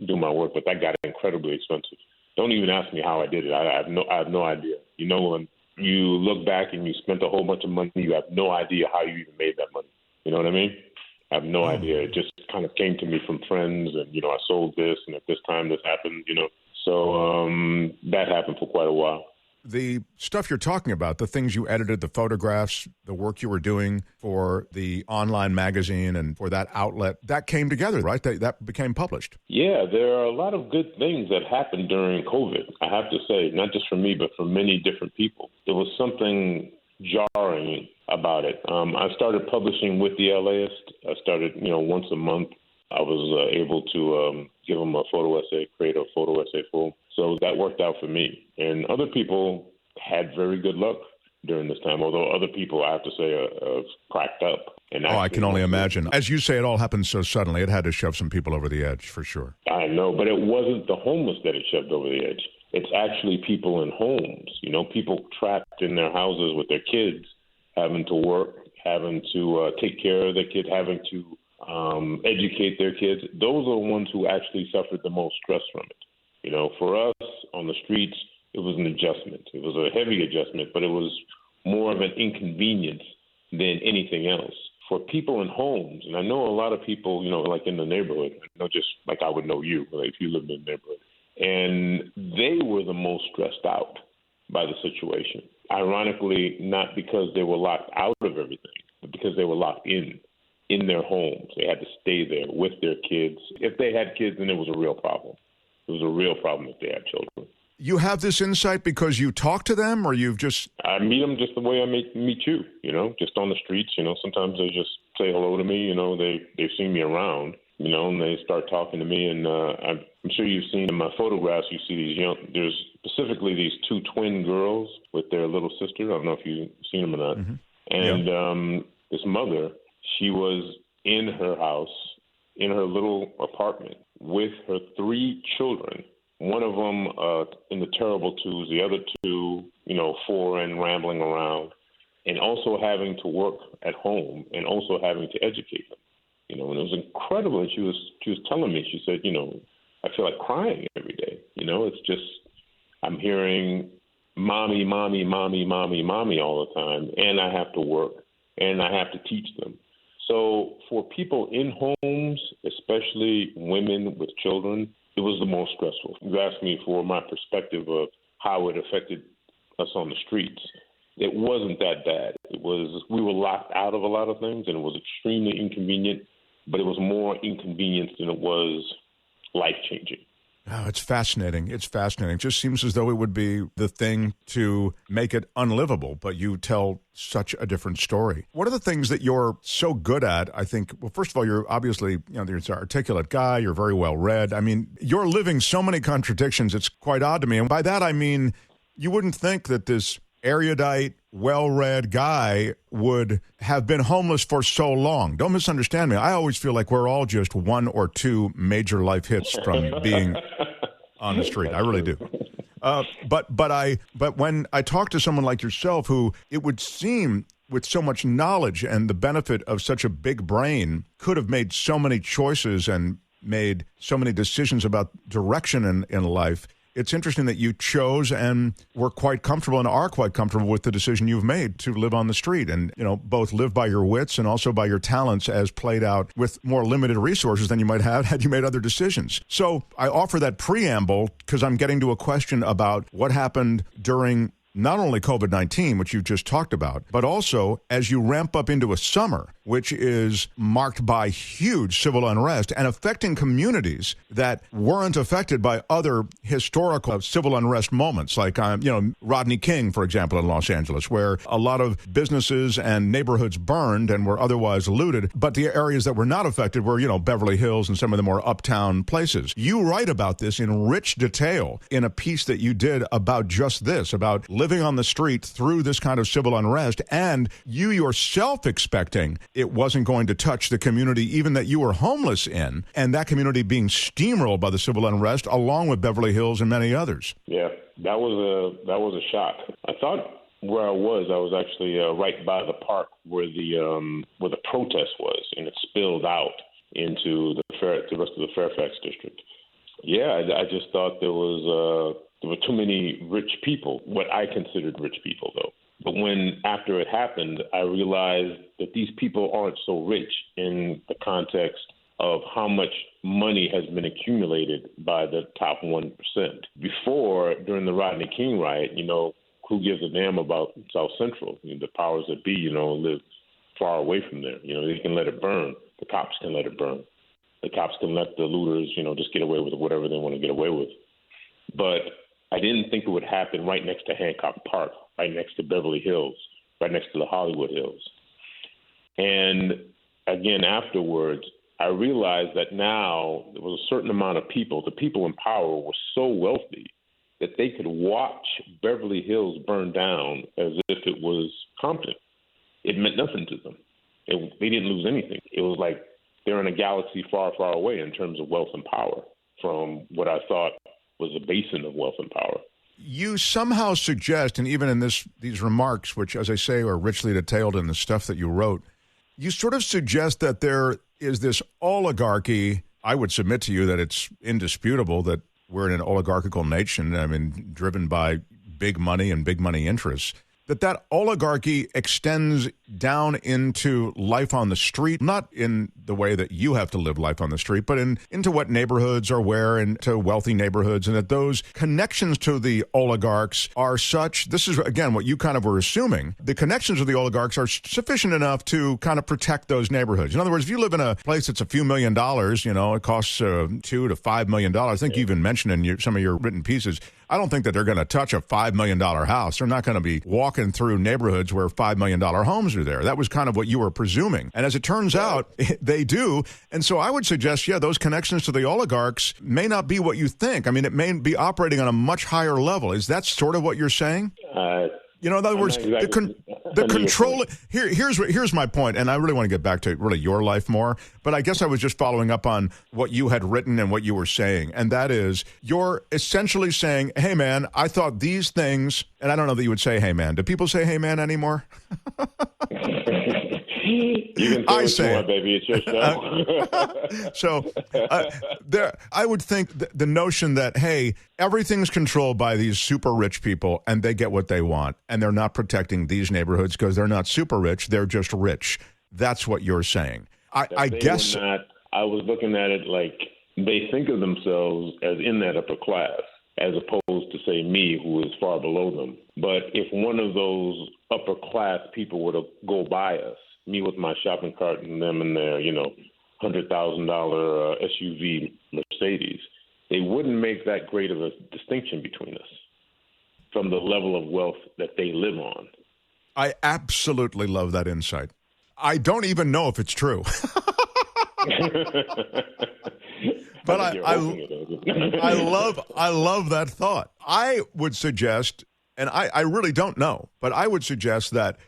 do my work, but that got incredibly expensive. Don't even ask me how I did it. I have no idea. You know, when you look back and you spent a whole bunch of money, you have no idea how you even made that money. You know what I mean? I have no idea. It just kind of came to me from friends, and, you know, I sold this, and at this time this happened, you know. So that happened for quite a while. The stuff you're talking about, the things you edited, the photographs, the work you were doing for the online magazine and for that outlet, that came together, right? That became published. Yeah, there are a lot of good things that happened during COVID, I have to say, not just for me, but for many different people. There was something jarring about it. I started publishing with the LAist. I started, you know, once a month. I was able to give them a photo essay, create a photo essay for them. So that worked out for me. And other people had very good luck during this time, although other people, I have to say, have cracked up. And I can only imagine. As you say, it all happened so suddenly. It had to shove some people over the edge, for sure. I know, but it wasn't the homeless that it shoved over the edge. It's actually people in homes, you know, people trapped in their houses with their kids, having to work, having to take care of their kids, having to educate their kids. Those are the ones who actually suffered the most stress from it. You know, for us on the streets, it was an adjustment. It was a heavy adjustment, but it was more of an inconvenience than anything else. For people in homes, and I know a lot of people, you know, like in the neighborhood, I know just like I would know you, like if you lived in the neighborhood, and they were the most stressed out by the situation. Ironically, not because they were locked out of everything, but because they were locked in their homes. They had to stay there with their kids. If they had kids, then it was a real problem. It was a real problem if they had children. You have this insight because you talk to them, or you've just... I meet them just the way I meet you, you know, just on the streets. You know, sometimes they just say hello to me. You know, they've seen me around, you know, and they start talking to me. And I'm sure you've seen in my photographs, you see these there's specifically these two twin girls with their little sister. I don't know if you've seen them or not. Mm-hmm. And this mother, she was in her house, in her little apartment, with her three children. One of them in the terrible twos, the other two, you know, 4 and rambling around, and also having to work at home and also having to educate them. You know, and it was incredible. And she was telling me, she said, you know, I feel like crying every day. You know, it's just, I'm hearing mommy, mommy, mommy, mommy, mommy all the time, and I have to work, and I have to teach them. So for people in homes, especially women with children, it was the most stressful. You asked me for my perspective of how it affected us on the streets. It wasn't that bad. We were locked out of a lot of things, and it was extremely inconvenient, but it was more inconvenience than it was life-changing. Oh, it's fascinating. It's fascinating. It just seems as though it would be the thing to make it unlivable, but you tell such a different story. What are the things that you're so good at? I think, well, first of all, you're obviously, you know, you're an articulate guy. You're very well read. I mean, you're living so many contradictions. It's quite odd to me. And by that, I mean, you wouldn't think that this erudite, well-read guy would have been homeless for so long. Don't misunderstand me. I always feel like we're all just one or two major life hits from being on the street. I really do. But when I talk to someone like yourself, who it would seem with so much knowledge and the benefit of such a big brain could have made so many choices and made so many decisions about direction in life, it's interesting that you chose and were quite comfortable and are quite comfortable with the decision you've made to live on the street and, you know, both live by your wits and also by your talents as played out with more limited resources than you might have had you made other decisions. So I offer that preamble because I'm getting to a question about what happened during not only COVID-19, which you've just talked about, but also as you ramp up into a summer, which is marked by huge civil unrest and affecting communities that weren't affected by other historical civil unrest moments, like, Rodney King, for example, in Los Angeles, where a lot of businesses and neighborhoods burned and were otherwise looted. But the areas that were not affected were, Beverly Hills and some of the more uptown places. You write about this in rich detail in a piece that you did about just this, about living on the street through this kind of civil unrest, and you yourself expecting it wasn't going to touch the community even that you were homeless in, and that community being steamrolled by the civil unrest along with Beverly Hills and many others. Yeah, that was a shock. I thought where I was actually right by the park where the protest was, and it spilled out into the rest of the Fairfax district. Yeah, I just thought there were too many rich people, what I considered rich people, though. But after it happened, I realized that these people aren't so rich in the context of how much money has been accumulated by the top 1%. Before, during the Rodney King riot, who gives a damn about South Central? The powers that be, live far away from there. They can let it burn. The cops can let it burn. The cops can let the looters, just get away with whatever they want to get away with. But I didn't think it would happen right next to Hancock Park, right next to Beverly Hills, right next to the Hollywood Hills. And again, afterwards, I realized that now there was a certain amount of people, the people in power were so wealthy that they could watch Beverly Hills burn down as if it was Compton. It meant nothing to them. They didn't lose anything. It was like they're in a galaxy far, far away in terms of wealth and power from what I thought was a basin of wealth and power. You somehow suggest, and even in these remarks, which, as I say, are richly detailed in the stuff that you wrote, you sort of suggest that there is this oligarchy. I would submit to you that it's indisputable that we're in an oligarchical nation, driven by big money and big money interests, that oligarchy extends down into life on the street, not in the way that you have to live life on the street, but into what neighborhoods are where, into wealthy neighborhoods, and that those connections to the oligarchs are such, this is, again, what you kind of were assuming, the connections of the oligarchs are sufficient enough to kind of protect those neighborhoods. In other words, if you live in a place that's a few $1 million, it costs $2 to $5 million. I think you even mentioned in some of your written pieces, I don't think that they're going to touch a $5 million house. They're not going to be walking through neighborhoods where $5 million homes are there. That was kind of what you were presuming. And as it turns out, they do. And so I would suggest, those connections to the oligarchs may not be what you think. it may be operating on a much higher level. Is that sort of what you're saying? In other words, the control. Here's my point, and I really want to get back to really your life more. But I guess I was just following up on what you had written and what you were saying, and that is, you're essentially saying, "Hey, man, I thought these things," and I don't know that you would say "Hey, man." Do people say "Hey, man" anymore? You can say what you want, baby. It's your show. So, I would think the notion that, hey, everything's controlled by these super rich people, and they get what they want, and they're not protecting these neighborhoods because they're not super rich; they're just rich. That's what you're saying. I guess. I was looking at it like they think of themselves as in that upper class, as opposed to, say, me, who is far below them. But if one of those upper class people were to go by us, me with my shopping cart and them in their, $100,000 SUV Mercedes, they wouldn't make that great of a distinction between us from the level of wealth that they live on. I absolutely love that insight. I don't even know if it's true. But I love that thought. I would suggest, and I really don't know, but I would suggest that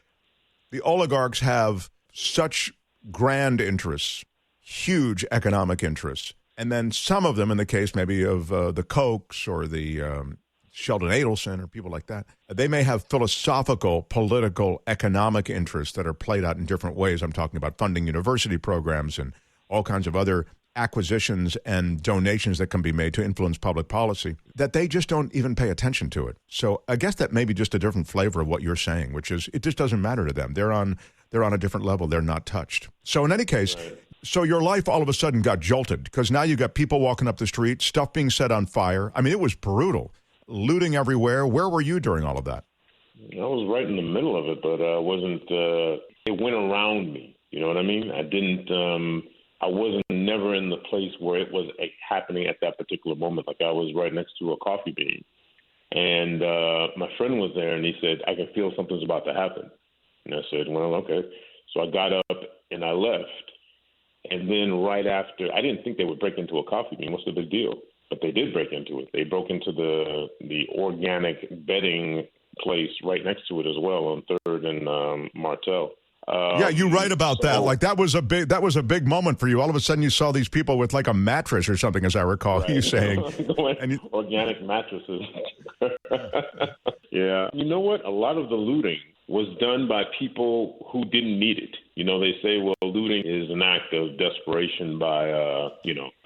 the oligarchs have such grand interests, huge economic interests, and then some of them, in the case maybe of the Kochs or the Sheldon Adelson or people like that, they may have philosophical, political, economic interests that are played out in different ways. I'm talking about funding university programs and all kinds of other acquisitions and donations that can be made to influence public policy, that they just don't even pay attention to it. So I guess that may be just a different flavor of what you're saying, which is it just doesn't matter to them. They're on a different level. They're not touched. So in any case, So your life all of a sudden got jolted because now you got people walking up the street, stuff being set on fire. It was brutal. Looting everywhere. Where were you during all of that? I was right in the middle of it, but I wasn't, it went around me. You know what I mean? I wasn't never in the place where it was happening at that particular moment. Like I was right next to a coffee bean. And my friend was there and he said, I can feel something's about to happen. And I said, well, okay. So I got up and I left. And then right after, I didn't think they would break into a coffee bean. What's the big deal? But they did break into it. They broke into the organic bedding place right next to it as well on 3rd and Martel. Yeah, you write about that. Like that was a big moment for you. All of a sudden, you saw these people with like a mattress or something, as I recall. Right. You saying organic mattresses. Yeah, you know what? A lot of the looting was done by people who didn't need it. You know, they say, well, looting is an act of desperation by,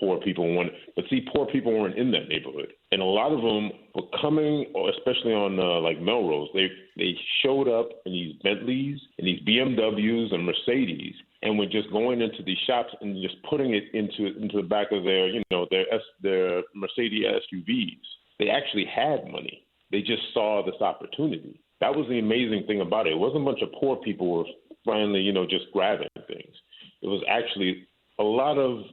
poor people. But see, poor people weren't in that neighborhood. And a lot of them were coming, especially on like Melrose, they showed up in these Bentleys and these BMWs and Mercedes, and were just going into these shops and just putting it into the back of their Mercedes SUVs. They actually had money. They just saw this opportunity. That was the amazing thing about it. It wasn't a bunch of poor people who were finally, just grabbing things. It was actually a lot of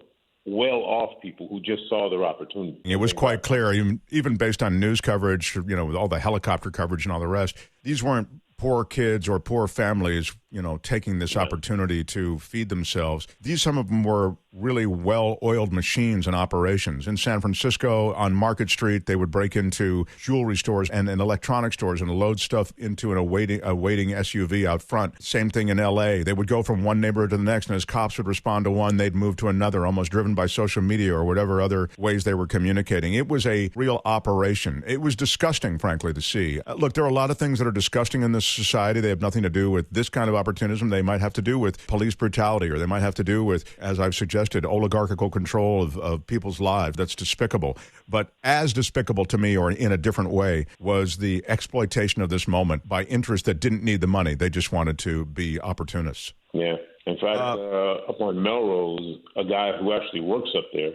well-off people who just saw their opportunity. It was quite clear, even based on news coverage, with all the helicopter coverage and all the rest, these weren't poor kids or poor families, taking this opportunity to feed themselves. Some of them were really well-oiled machines and operations. In San Francisco, on Market Street, they would break into jewelry stores and electronic stores and load stuff into a waiting SUV out front. Same thing in L.A. They would go from one neighborhood to the next, and as cops would respond to one, they'd move to another, almost driven by social media or whatever other ways they were communicating. It was a real operation. It was disgusting, frankly, to see. Look, there are a lot of things that are disgusting in this society. They have nothing to do with this kind of opportunism. They might have to do with police brutality, or they might have to do with, as I've suggested, oligarchical control of people's lives. That's despicable. But as despicable to me, or in a different way, was the exploitation of this moment by interests that didn't need the money. They just wanted to be opportunists. Yeah. In fact, up on Melrose, a guy who actually works up there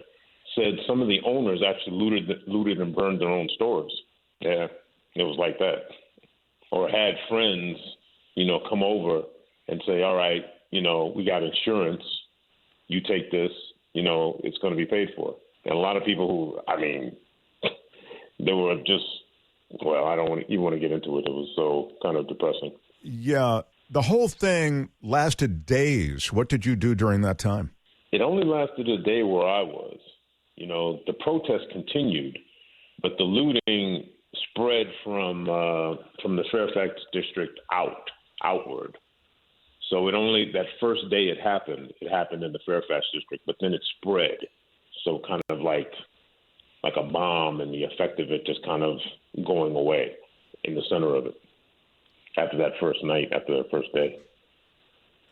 said some of the owners actually looted and burned their own stores. Yeah, it was like that. Or had friends, come over and say, all right, we got insurance. You take this, it's going to be paid for. And a lot of people they were just, I don't even want to get into it. It was so kind of depressing. Yeah. The whole thing lasted days. What did you do during that time? It only lasted a day where I was. The protest continued, but the looting spread from the Fairfax district outward. So that first day it happened in the Fairfax district, but then it spread. So kind of like a bomb, and the effect of it just kind of going away in the center of it after that first night, after that first day.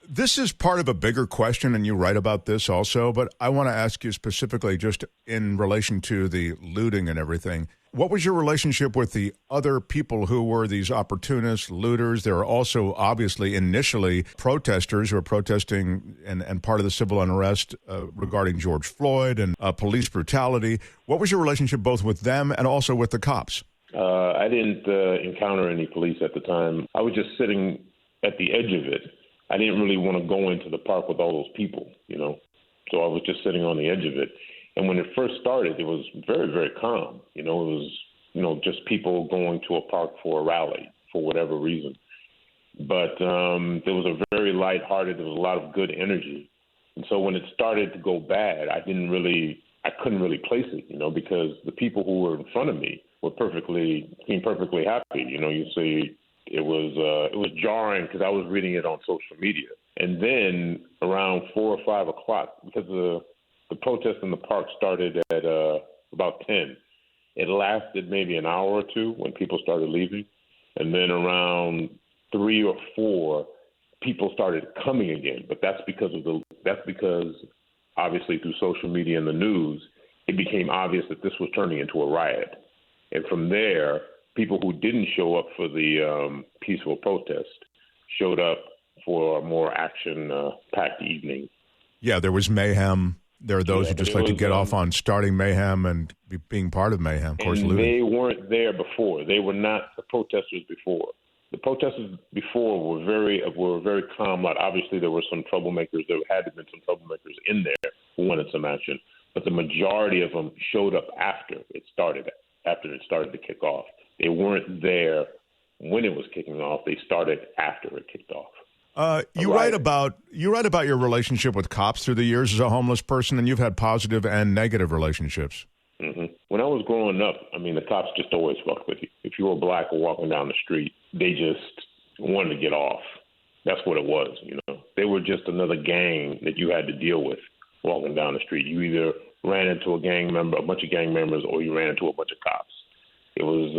This is part of a bigger question, and you write about this also, but I want to ask you specifically just in relation to the looting and everything. What was your relationship with the other people who were these opportunists, looters? There are also obviously initially protesters who are protesting and part of the civil unrest regarding George Floyd and police brutality. What was your relationship both with them and also with the cops? I didn't encounter any police at the time. I was just sitting at the edge of it. I didn't really want to go into the park with all those people, So I was just sitting on the edge of it. And when it first started, it was very, very calm. It was, just people going to a park for a rally for whatever reason. But there was a very lighthearted, there was a lot of good energy. And so when it started to go bad, I couldn't really place it, because the people who were in front of me were seemed perfectly happy. You see, it was jarring because I was reading it on social media. And then around 4 or 5 o'clock, because the protest in the park started at about 10. It lasted maybe an hour or two when people started leaving. And then around 3 or 4, people started coming again. But that's because obviously through social media and the news, it became obvious that this was turning into a riot. And from there, people who didn't show up for the peaceful protest showed up for a more action-packed evening. Yeah, there was mayhem. There are those who just like to get off on starting mayhem and being part of mayhem. Of course, and they weren't there before. They were not the protesters before. The protesters before were very calm. Like obviously, there were some troublemakers. There had to have been some troublemakers in there who wanted some action, but the majority of them showed up after it started to kick off. They weren't there when it was kicking off. They started after it kicked off. You write about your relationship with cops through the years as a homeless person, and you've had positive and negative relationships. Mm-hmm. When I was growing up, the cops just always fucked with you. If you were black or walking down the street, they just wanted to get off. That's what it was, They were just another gang that you had to deal with walking down the street. You either ran into a bunch of gang members, or you ran into a bunch of cops. It was,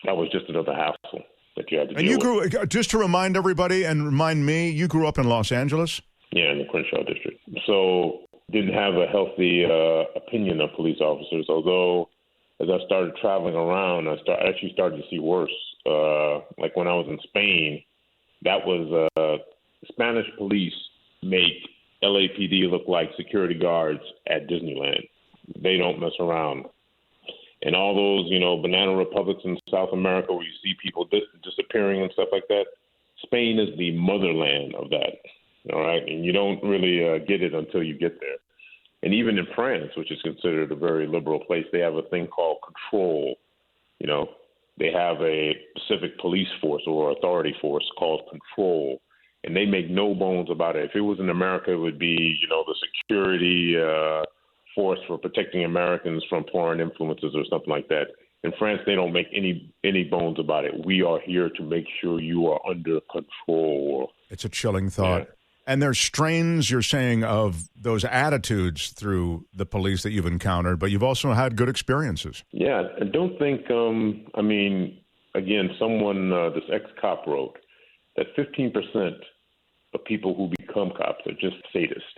that was just another hassle that you had to deal with. And you grew, just to remind everybody and remind me, you grew up in Los Angeles? Yeah, in the Crenshaw district. So didn't have a healthy opinion of police officers, although as I started traveling around, I actually started to see worse. Like when I was in Spain, that was Spanish police make LAPD look like security guards at Disneyland. They don't mess around. And all those, banana republics in South America where you see people disappearing and stuff like that, Spain is the motherland of that, all right? And you don't really get it until you get there. And even in France, which is considered a very liberal place, they have a thing called control. They have a specific police force or authority force called control, and they make no bones about it. If it was in America, it would be, the security force for protecting Americans from foreign influences or something like that. In France, they don't make any bones about it. We are here to make sure you are under control. It's a chilling thought. Yeah. And there's strains, you're saying, of those attitudes through the police that you've encountered, but you've also had good experiences. Yeah, I don't think, again, someone, this ex-cop wrote that 15% of people who become cops are just sadists.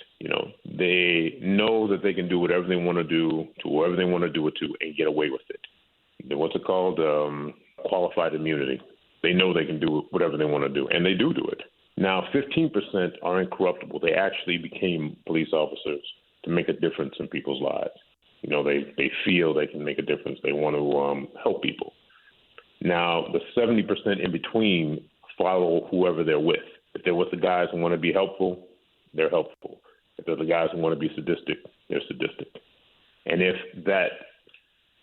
They know that they can do whatever they want to do to whoever they want to do it to and get away with it. What's it called? Qualified immunity. They know they can do whatever they want to do, and they do it. Now, 15% are incorruptible. They actually became police officers to make a difference in people's lives. They feel they can make a difference. They want to help people. Now, the 70% in between follow whoever they're with. If they're with the guys who want to be helpful, they're helpful. If they're the guys who want to be sadistic, they're sadistic. And if that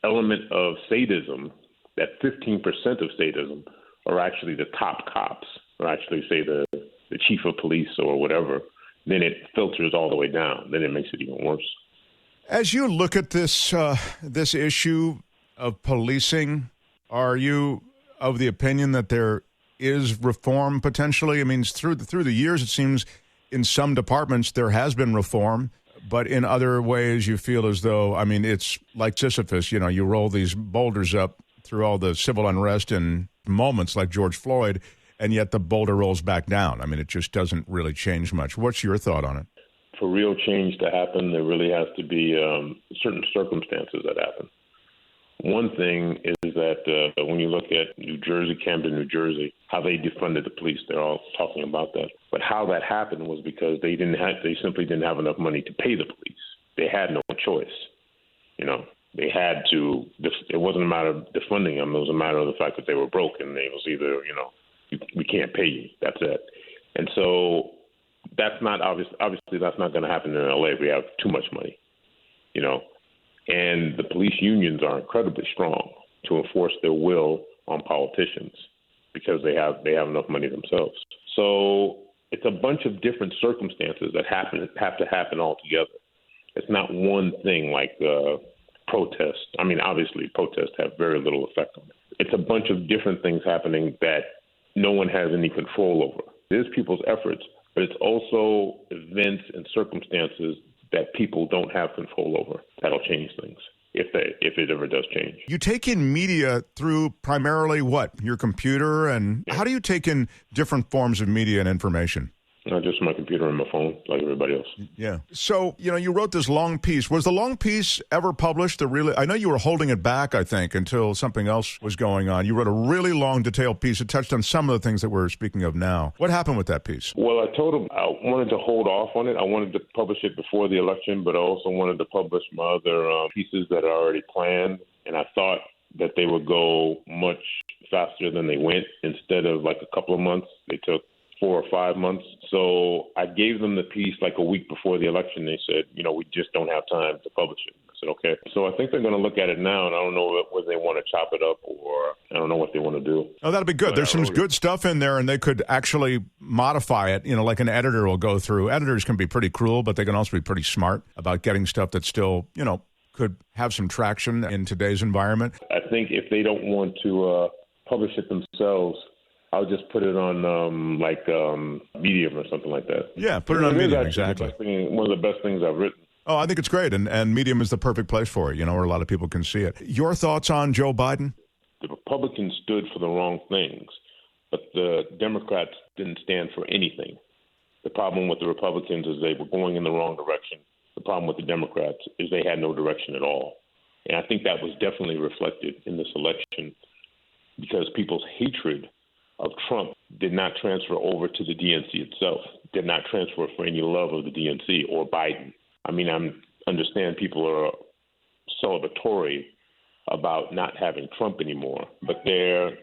element of sadism, that 15% of sadism, are actually the top cops, or actually say the chief of police or whatever, then it filters all the way down. Then it makes it even worse. As you look at this this issue of policing, are you of the opinion that there is reform potentially? I mean, through the years, it seems in some departments there has been reform, but in other ways you feel as though, it's like Sisyphus, you roll these boulders up through all the civil unrest in moments like George Floyd, and yet the boulder rolls back down. It just doesn't really change much. What's your thought on it? For real change to happen, there really has to be certain circumstances that happen. One thing is that when you look at New Jersey, Camden, New Jersey, how they defunded the police, they're all talking about that. But how that happened was because they simply didn't have enough money to pay the police. They had no choice. They had to. It wasn't a matter of defunding them. It was a matter of the fact that they were broke, and it was either we can't pay you. That's it. And so that's not obviously that's not going to happen in LA. We have too much money, and the police unions are incredibly strong to enforce their will on politicians because they have enough money themselves. So it's a bunch of different circumstances that have to happen all together. It's not one thing like protests. Obviously protests have very little effect on it. It's a bunch of different things happening that no one has any control over. There's people's efforts, but it's also events and circumstances that people don't have control over that'll change things, if it ever does change. You take in media through primarily what? Your computer? And how do you take in different forms of media and information? Just my computer and my phone, like everybody else. Yeah. So, you wrote this long piece. Was the long piece ever published? I know you were holding it back, I think, until something else was going on. You wrote a really long, detailed piece. It touched on some of the things that we're speaking of now. What happened with that piece? Well, I told him I wanted to hold off on it. I wanted to publish it before the election, but I also wanted to publish my other pieces that I already planned. And I thought that they would go much faster than they went. Instead of like a couple of months, they took 4 or 5 months. So I gave them the piece like a week before the election. They said, we just don't have time to publish it. I said, okay. So I think they're going to look at it now, and I don't know whether they want to chop it up or I don't know what they want to do. Oh, that'll be good. But there's some good stuff in there, and they could actually modify it, like an editor will go through. Editors can be pretty cruel, but they can also be pretty smart about getting stuff that still, could have some traction in today's environment. I think if they don't want to publish it themselves, I'll just put it on Medium or something like that. Yeah, put it on Medium, exactly. One of the best things I've written. Oh, I think it's great, and Medium is the perfect place for it, where a lot of people can see it. Your thoughts on Joe Biden? The Republicans stood for the wrong things, but the Democrats didn't stand for anything. The problem with the Republicans is they were going in the wrong direction. The problem with the Democrats is they had no direction at all. And I think that was definitely reflected in this election because people's hatred of Trump did not transfer over to the DNC itself, did not transfer for any love of the DNC or Biden. I mean, I understand people are celebratory about not having Trump anymore, but there's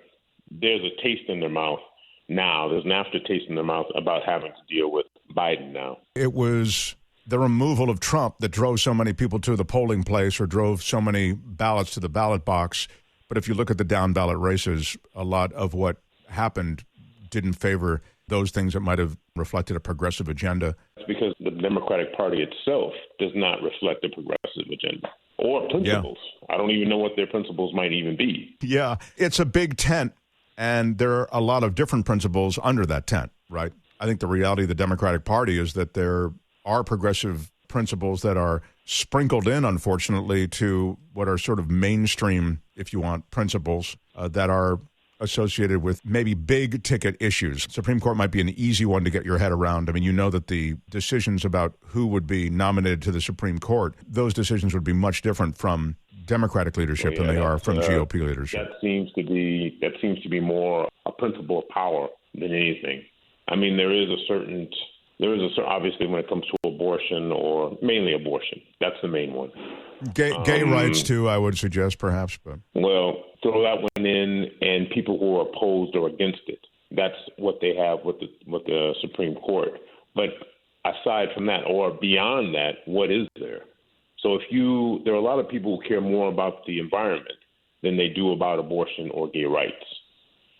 a taste in their mouth now. There's an aftertaste in their mouth about having to deal with Biden now. It was the removal of Trump that drove so many people to the polling place or drove so many ballots to the ballot box. But if you look at the down ballot races, a lot of what happened didn't favor those things that might have reflected a progressive agenda. It's because the Democratic Party itself does not reflect a progressive agenda or principles. Yeah. I don't even know what their principles might even be. Yeah, it's a big tent, and there are a lot of different principles under that tent, right? I think the reality of the Democratic Party is that there are progressive principles that are sprinkled in, unfortunately, to what are sort of mainstream, if you want, principles that are associated with maybe big ticket issues. Supreme Court might be an easy one to get your head around. I mean, you know that the decisions about who would be nominated to the Supreme Court, those decisions would be much different from Democratic leadership than they are from GOP leadership. That seems to be more a principle of power than anything. I mean, there is a certain obviously when it comes to abortion, or mainly abortion, that's the main one. Gay rights too, I would suggest, perhaps. But well, throw that one in, and people who are opposed or against it. That's what they have with the Supreme Court. But aside from that, or beyond that, what is there? So there are a lot of people who care more about the environment than they do about abortion or gay rights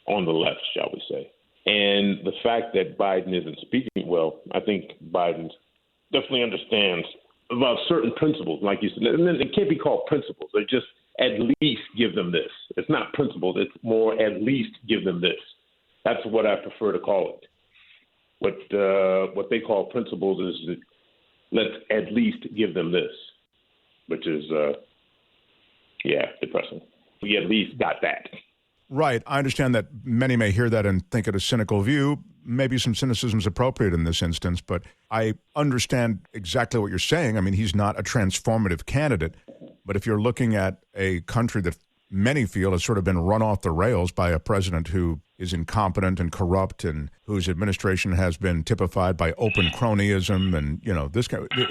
on the left, shall we say. And the fact that Biden isn't speaking well, I think Biden definitely understands about certain principles, like you said. And it can't be called principles. They're just at least give them this. It's not principles. It's more at least give them this. That's what I prefer to call it. What they call principles is let's at least give them this, which is, depressing. We at least got that. Right. I understand that many may hear that and think it a cynical view. Maybe some cynicism is appropriate in this instance, but I understand exactly what you're saying. I mean, he's not a transformative candidate, but if you're looking at a country that many feel has sort of been run off the rails by a president who is incompetent and corrupt and whose administration has been typified by open cronyism and, this kind of,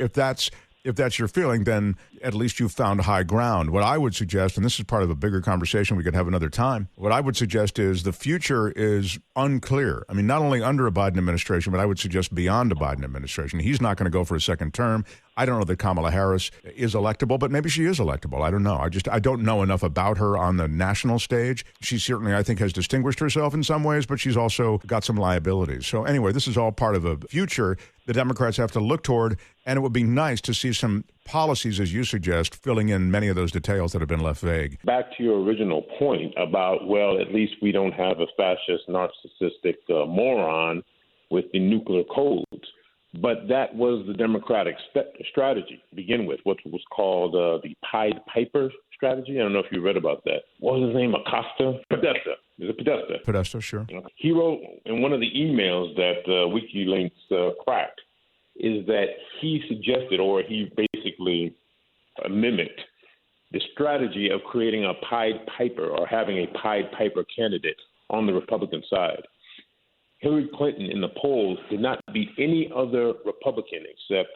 if that's your feeling, then at least you've found high ground. What I would suggest, and this is part of a bigger conversation we could have another time, what I would suggest is the future is unclear. I mean, not only under a Biden administration, but I would suggest beyond a Biden administration. He's not going to go for a second term. I don't know that Kamala Harris is electable, but maybe she is electable. I don't know. I don't know enough about her on the national stage. She certainly, I think, has distinguished herself in some ways, but she's also got some liabilities. So anyway, this is all part of a future the Democrats have to look toward, and it would be nice to see some policies, as you suggest, filling in many of those details that have been left vague. Back to your original point about, at least we don't have a fascist, narcissistic moron with the nuclear codes. But that was the Democratic strategy to begin with, what was called the Pied Piper strategy. I don't know if you read about that. What was his name? Acosta? Podesta. Is it Podesta? Podesta, sure. He wrote in one of the emails that WikiLeaks cracked is that he suggested, or he basically mimicked, the strategy of creating a Pied Piper or having a Pied Piper candidate on the Republican side. Hillary Clinton in the polls did not beat any other Republican except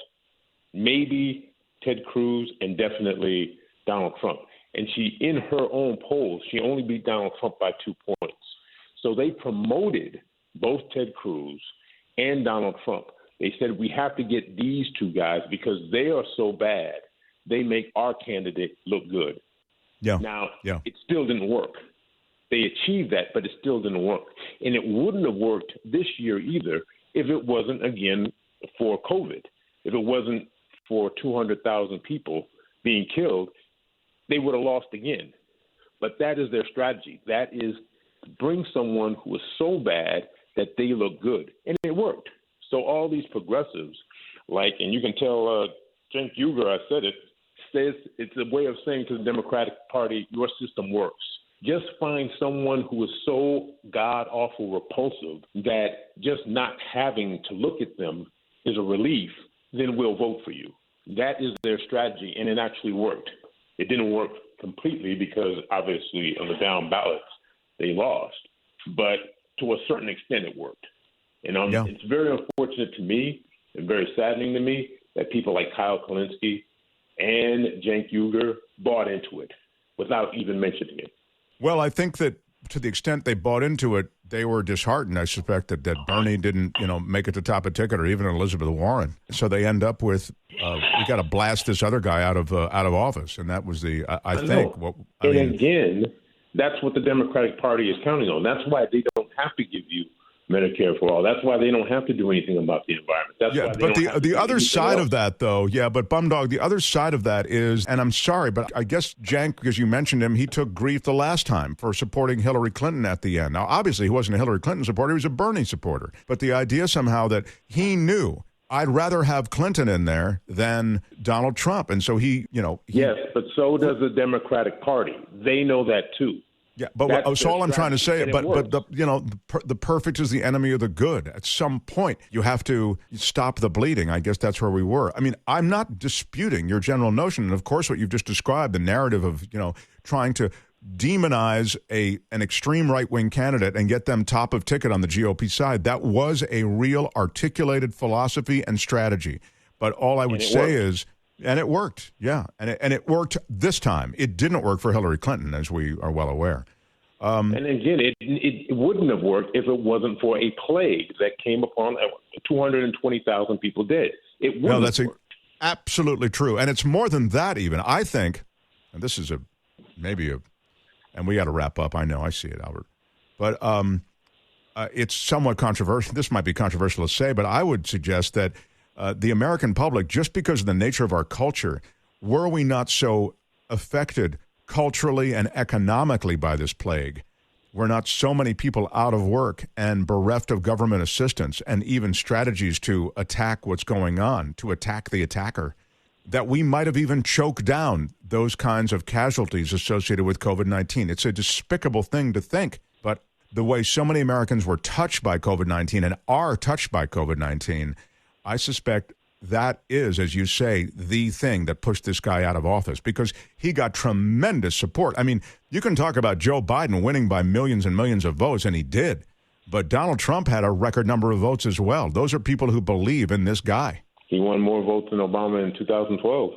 maybe Ted Cruz and definitely Donald Trump. And she, in her own polls, she only beat Donald Trump by 2 points. So they promoted both Ted Cruz and Donald Trump. They said, we have to get these two guys because they are so bad, they make our candidate look good. Yeah. Now, it still didn't work. They achieved that, but it still didn't work. And it wouldn't have worked this year either if it wasn't, again, for COVID. If it wasn't for 200,000 people being killed, they would have lost again. But that is their strategy. That is to bring someone who is so bad that they look good. And it worked. So all these progressives, and you can tell Cenk Uygur, I said it, says it's a way of saying to the Democratic Party, your system works. just find someone who is so god-awful repulsive that just not having to look at them is a relief, then we'll vote for you. That is their strategy, and it actually worked. It didn't work completely because, obviously, on the down ballots, they lost. But to a certain extent, it worked. And It's very unfortunate to me and very saddening to me that people like Kyle Kalinske and Cenk Uygur bought into it without even mentioning it. Well, I think that to the extent they bought into it, they were disheartened. I suspect that Bernie didn't, make it to top of ticket, or even Elizabeth Warren. So they end up with, we got to blast this other guy out of office, and that was Again, that's what the Democratic Party is counting on. That's why they don't have to give you Medicare for all. That's why they don't have to do anything about the environment. That's why but the other side of that, though, but Bumdog, the other side of that is, and I'm sorry, but I guess Cenk, because you mentioned him, he took grief the last time for supporting Hillary Clinton at the end. Now, obviously, he wasn't a Hillary Clinton supporter; he was a Bernie supporter. But the idea somehow that he knew, I'd rather have Clinton in there than Donald Trump, and so yes, but so does the Democratic Party. They know that too. Yeah, but that's all I'm trying to say. But the perfect is the enemy of the good. At some point, you have to stop the bleeding. I guess that's where we were. I mean, I'm not disputing your general notion, and of course, what you've just described, the narrative of trying to demonize an extreme right-wing candidate and get them top of ticket on the GOP side. That was a real articulated philosophy and strategy. But all I would say is. And it worked, yeah. And it worked this time. It didn't work for Hillary Clinton, as we are well aware. And again, it wouldn't have worked if it wasn't for a plague that came upon 220,000 people dead. It wouldn't have worked. Absolutely true. And it's more than that even. I think, and this is and we got to wrap up. I know, I see it, Albert. But it's somewhat controversial. This might be controversial to say, but I would suggest that the American public, just because of the nature of our culture, were we not so affected culturally and economically by this plague, were not so many people out of work and bereft of government assistance and even strategies to attack what's going on, to attack the attacker, that we might have even choked down those kinds of casualties associated with COVID-19. It's a despicable thing to think, but the way so many Americans were touched by COVID-19 and are touched by COVID-19, I suspect that is, as you say, the thing that pushed this guy out of office, because he got tremendous support. I mean, you can talk about Joe Biden winning by millions and millions of votes, and he did. But Donald Trump had a record number of votes as well. Those are people who believe in this guy. He won more votes than Obama in 2012.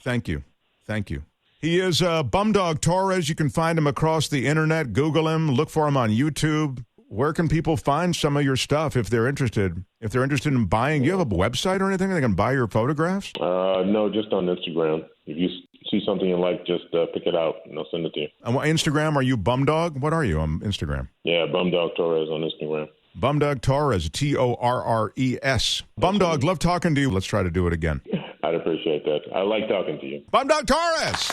Thank you. Thank you. He is Bumdog Torres. You can find him across the internet. Google him. Look for him on YouTube. Where can people find some of your stuff if they're interested? If they're interested in buying, do you have a website or anything they can buy your photographs? No, just on Instagram. If you see something you like, just pick it out and I'll send it to you. On Instagram, are you Bumdog? What are you on Instagram? Yeah, Bumdog Torres on Instagram. Bumdog Torres, Torres. Bumdog, love talking to you. Let's try to do it again. I'd appreciate that. I like talking to you. Bumdog Torres!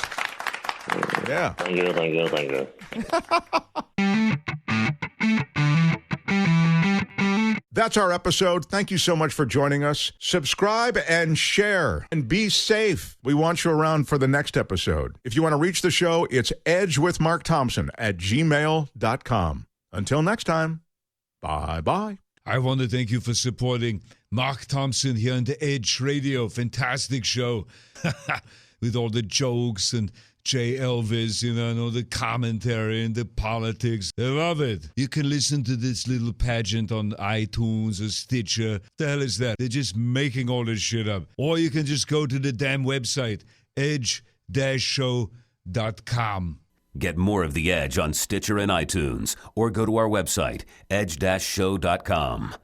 Yeah. Thank you. That's our episode. Thank you so much for joining us. Subscribe and share and be safe. We want you around for the next episode. If you want to reach the show, it's edgewithmarkthompson@gmail.com. Until next time, bye-bye. I want to thank you for supporting Mark Thompson here on the Edge Radio. Fantastic show with all the jokes and J. Elvis, and all the commentary and the politics. I love it. You can listen to this little pageant on iTunes or Stitcher. The hell is that? They're just making all this shit up. Or you can just go to the damn website, edge-show.com. Get more of The Edge on Stitcher and iTunes, or go to our website, edge-show.com.